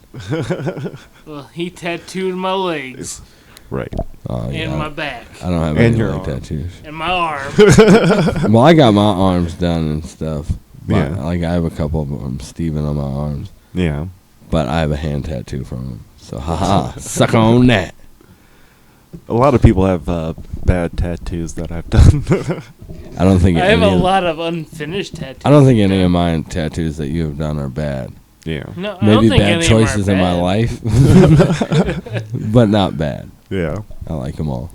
Well, he tattooed my legs Right. Oh, yeah. and my back I don't have And any your leg arm. tattoos. and my arm. Well, I got my arms done and stuff. But, Yeah. like, I have a couple of Steven on my arms. Yeah. But I have a hand tattoo from him. So, haha, suck on that. A lot of people have bad tattoos that I've done. I don't think I have a any of- lot of unfinished tattoos. I don't think any of my tattoos that you have done are bad. Yeah. No, I don't Maybe think bad any of them are choices in my bad. life, but not bad. Yeah. I like them all.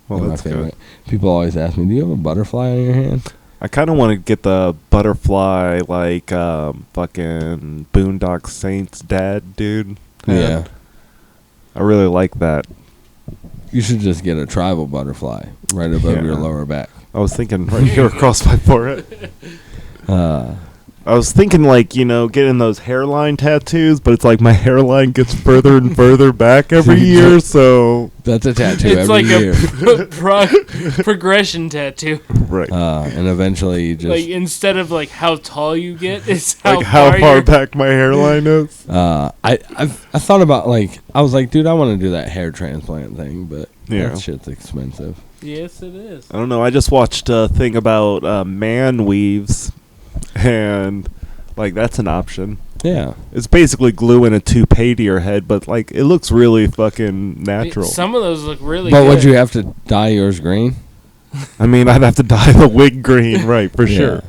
Well, They're my that's good. favorite. People always ask me, "Do you have a butterfly on your hand?" I kind of want to get the butterfly like fucking Boondock Saints dad dude. Yeah. had. I really like that. You should just get a tribal butterfly right above your Yeah. lower back. I was thinking right here across my forehead. Uh, I was thinking like, getting those hairline tattoos, but it's like my hairline gets further and further back every year, so that's a tattoo It's every like year. a progression tattue. right. And eventually you just Like instead of like how tall you get, it's how Like how far you're- back my hairline is. I thought about I was like, dude, I want to do that hair transplant thing, but Yeah. that shit's expensive. Yes, it is. I don't know. I just watched a thing about man weaves, and like that's an option. Yeah. It's basically gluing a toupee to your head, but like it looks really fucking natural. Some of those look really But good. would you have to dye yours green? I mean, I'd have to dye the wig green, right, for Yeah. sure.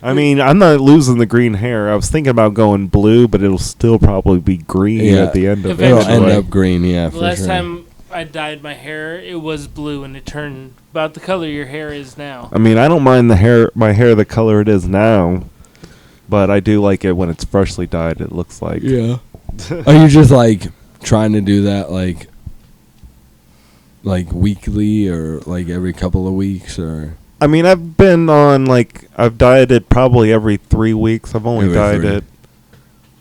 I mean, I'm not losing the green hair. I was thinking about going blue, but it'll still probably be green Yeah. at the end of it. It'll Eventually. end up green, yeah, The for last sure. time I dyed my hair, it was blue, and it turned about the color your hair is now. I mean, I don't mind my hair the color it is now, but I do like it when it's freshly dyed. It looks like Yeah. Are you just like trying to do that like weekly or like every couple of weeks or I mean, I've been on I've dyed it probably every 3 weeks. I've only Every dyed 3. it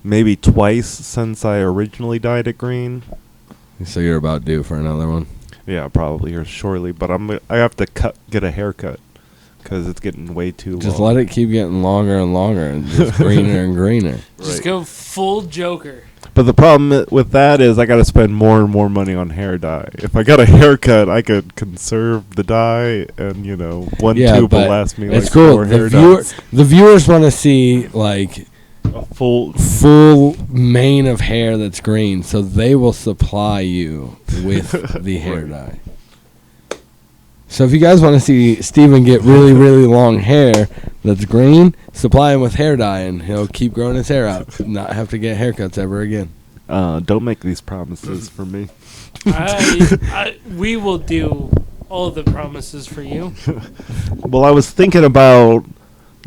maybe twice since I originally dyed it green. So you're about due for another one. Yeah, probably or shortly. But I have to get a haircut because it's getting way too long. Just let it keep getting longer and longer and just greener and greener. Just go full Joker. But the problem with that is I got to spend more and more money on hair dye. If I got a haircut, I could conserve the dye, and one tube will last me it's like cool. 4 hair dyes. The viewers want to see like A full mane of hair that's green, so they will supply you with the hair dye. So if you guys want to see Steven get really, really long hair that's green, supply him with hair dye, and he'll keep growing his hair out, not have to get haircuts ever again. Don't make these promises for me. We will do all the promises for you. Well, I was thinking about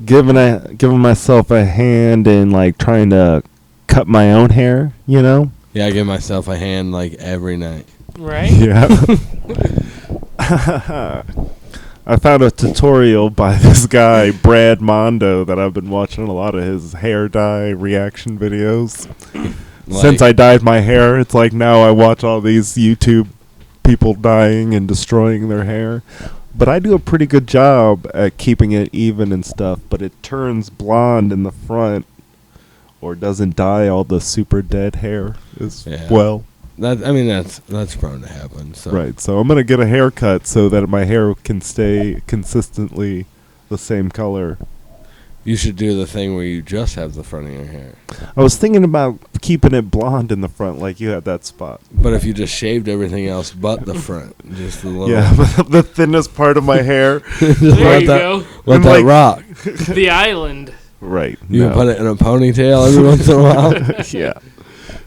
giving myself a hand in like trying to cut my own hair. Yeah, I give myself a hand like every night. Right? Yeah. I found a tutorial by this guy, Brad Mondo, that I've been watching a lot of his hair dye reaction videos. Since I dyed my hair, it's like now I watch all these YouTube people dyeing and destroying their hair. But I do a pretty good job at keeping it even and stuff, but it turns blonde in the front or doesn't dye all the super dead hair as well. That's prone to happen. So. Right, so I'm going to get a haircut so that my hair can stay consistently the same color. You should do the thing where you just have the front of your hair. I was thinking about keeping it blonde in the front like you had that spot. But if you just shaved everything else but the front, just the little... Yeah, the thinnest part of my hair. Just There you go. Let that rock. The island. Right. You can put it in a ponytail every once in a while. Yeah.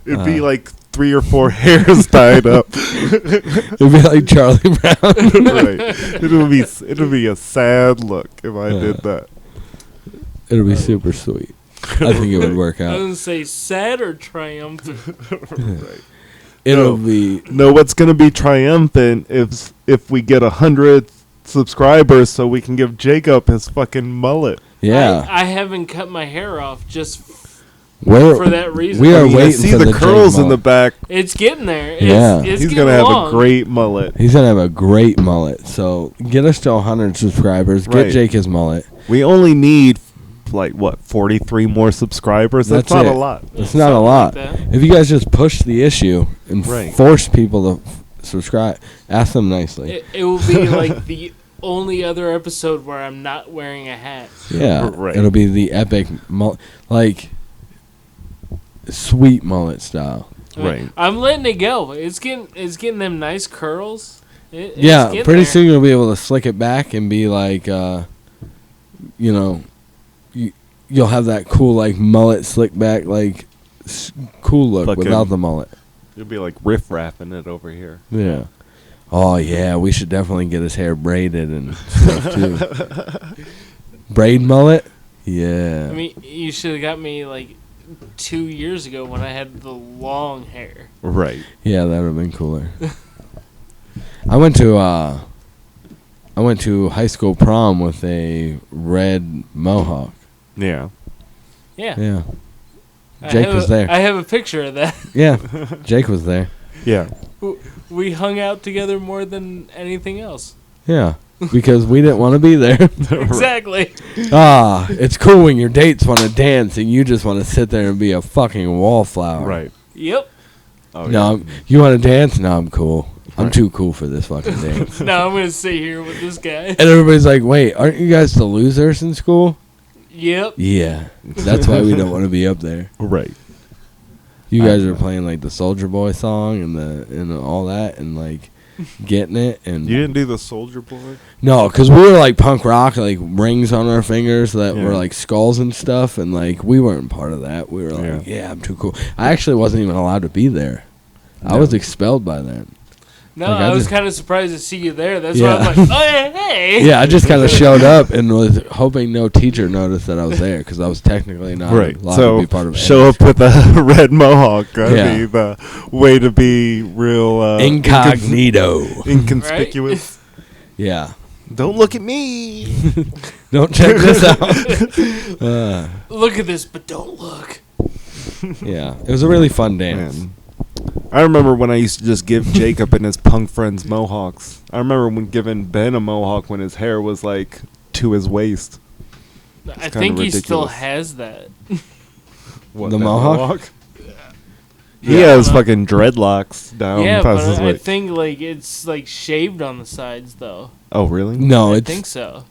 It'd be like 3 or 4 hairs tied up. It'd be like Charlie Brown. Right. It'll be a sad look if I did that. It'll be super sweet. I think it would work I out. was gonna say sad or triumphant. Right. It'll be... No, what's going to be triumphant if we get 100 subscribers so we can give Jacob his fucking mullet. Yeah. I haven't cut my hair off just for that reason. We are waiting see for the curls in the back. It's getting there. Yeah. It's He's going to have a great mullet. He's going to have a great mullet. So get us to 100 subscribers. Get Right. Jake his mullet. We only need 43 more subscribers. That's not a lot. It's not a lot. Like that. If you guys just push the issue and Right. force people to subscribe, ask them nicely. It will be like the only other episode where I'm not wearing a hat. Yeah. Right. It'll be the epic like sweet mullet style. Right. I'm letting it go. It's getting them nice curls. It's Yeah, getting pretty there. soon you'll be able to slick it back and be like, you'll have that cool like mullet slick back like cool look Fucking- without the mullet. You'll be like riff-raffing it over here. Yeah. Oh yeah, we should definitely get his hair braided and stuff too. Braid mullet? Yeah. I mean, you should have got me like 2 years ago when I had the long hair. Right. Yeah, that would have been cooler. I went to high school prom with a red mohawk. Yeah. Yeah. Yeah. Jake was there. I have a picture of that. Yeah. Jake was there. Yeah. We hung out together more than anything else. Yeah. Because we didn't want to be there. Exactly. It's cool when your dates want to dance and you just want to sit there and be a fucking wallflower. Right. Yep. Oh, No, you want to dance? No, I'm cool. I'm too cool for this fucking dance. Now I'm going to sit here with this guy. And everybody's like, wait, aren't you guys the losers in school? Yep. Yeah. That's why we don't want to be up there. Right. You guys are playing like the Soldier Boy song and all that and like getting it. And You didn't do the Soldier Boy? no, because we were like punk rock, like rings on our fingers that Yeah. were like skulls and stuff. And like we weren't part of that. We were like, yeah, I'm too cool. I actually wasn't even allowed to be there. I was expelled by then. No, Like, I was just- kind of surprised to see you there. That's Yeah. why I'm like, oh, yeah, hey. Yeah, I just kind of showed up and was hoping no teacher noticed that I was there because I was technically not Right. allowed So to be part of it. show up with a red mohawk. That'd Yeah. be the way to be real Incognito. inconspicuous. Yeah. Don't look at me. Don't check this out. Look at this, but don't look. Yeah, it was a really fun dance. Man. I remember when I used to just give Jacob and his punk friends mohawks. I remember when giving Ben a mohawk when his hair was like to his waist. I think he still ridiculous. has that. What, The that mohawk? He Yeah, has I don't know. fucking dreadlocks down Yeah, past his but I waist. think like it's like shaved on the sides though. Oh, really? No, I it's think so.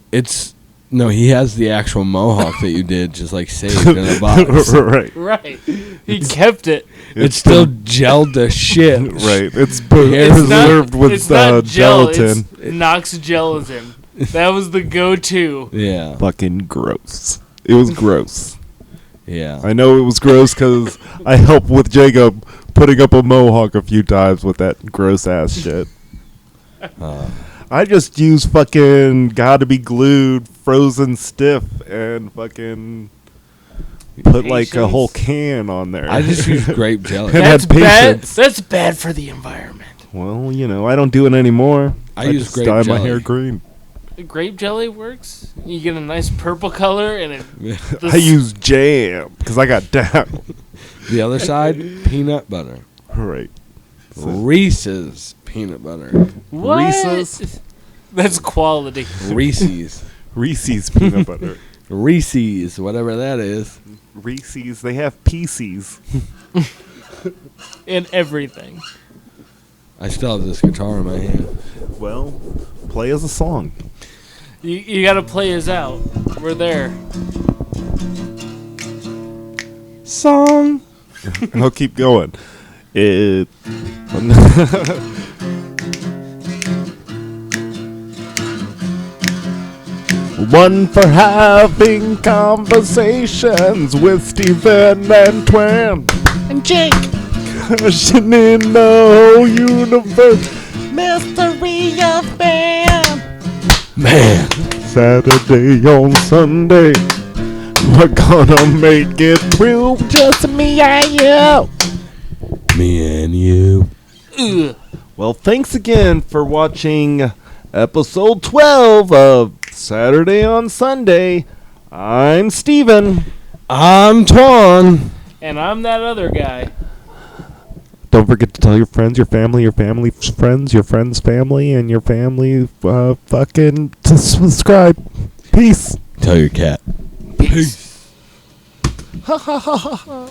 no. He has the actual mohawk that you did, just like saved in a box. Right. Right. He kept it. It's still gelled to shit. Right. It's It's preserved with it's not gel, gelatin. It's Knox gelatin. That was the go-to. Yeah, Fucking gross. It was gross. yeah. I know it was gross because I helped with Jacob putting up a mohawk a few times with that gross ass shit. I just use fucking gotta be glued, frozen stiff, and fucking put like a whole can on there. I just use grape jelly. And That's had bad. patience. That's bad for the environment. Well, you know, I don't do it anymore. I use just grape dye my jelly. hair green. Grape jelly works. You get a nice purple color, and it. I use jam because I got down. The other side, peanut butter. Right. Reese's peanut butter. What? Reese's? That's quality. Reese's. Reese's peanut butter. Reese's, whatever that is. Reese's, they have PCs. In everything. I still have this guitar in my hand. Well, play as a song. You gotta play us out. We're there. Song. I'll keep going. It. One for having conversations with Steven and Twan and Jake. Crashing in the whole universe. Mystery of man. Man. Saturday on Sunday. We're gonna make it through just me and you. Me and you. Ugh. Well, thanks again for watching episode 12 of Saturday on Sunday. I'm Steven. I'm Twan. And I'm that other guy. Don't forget to tell your friends, your family's friends, your friends' family, and your family fucking to subscribe. Peace. Tell your cat. Peace. Ha ha ha ha ha.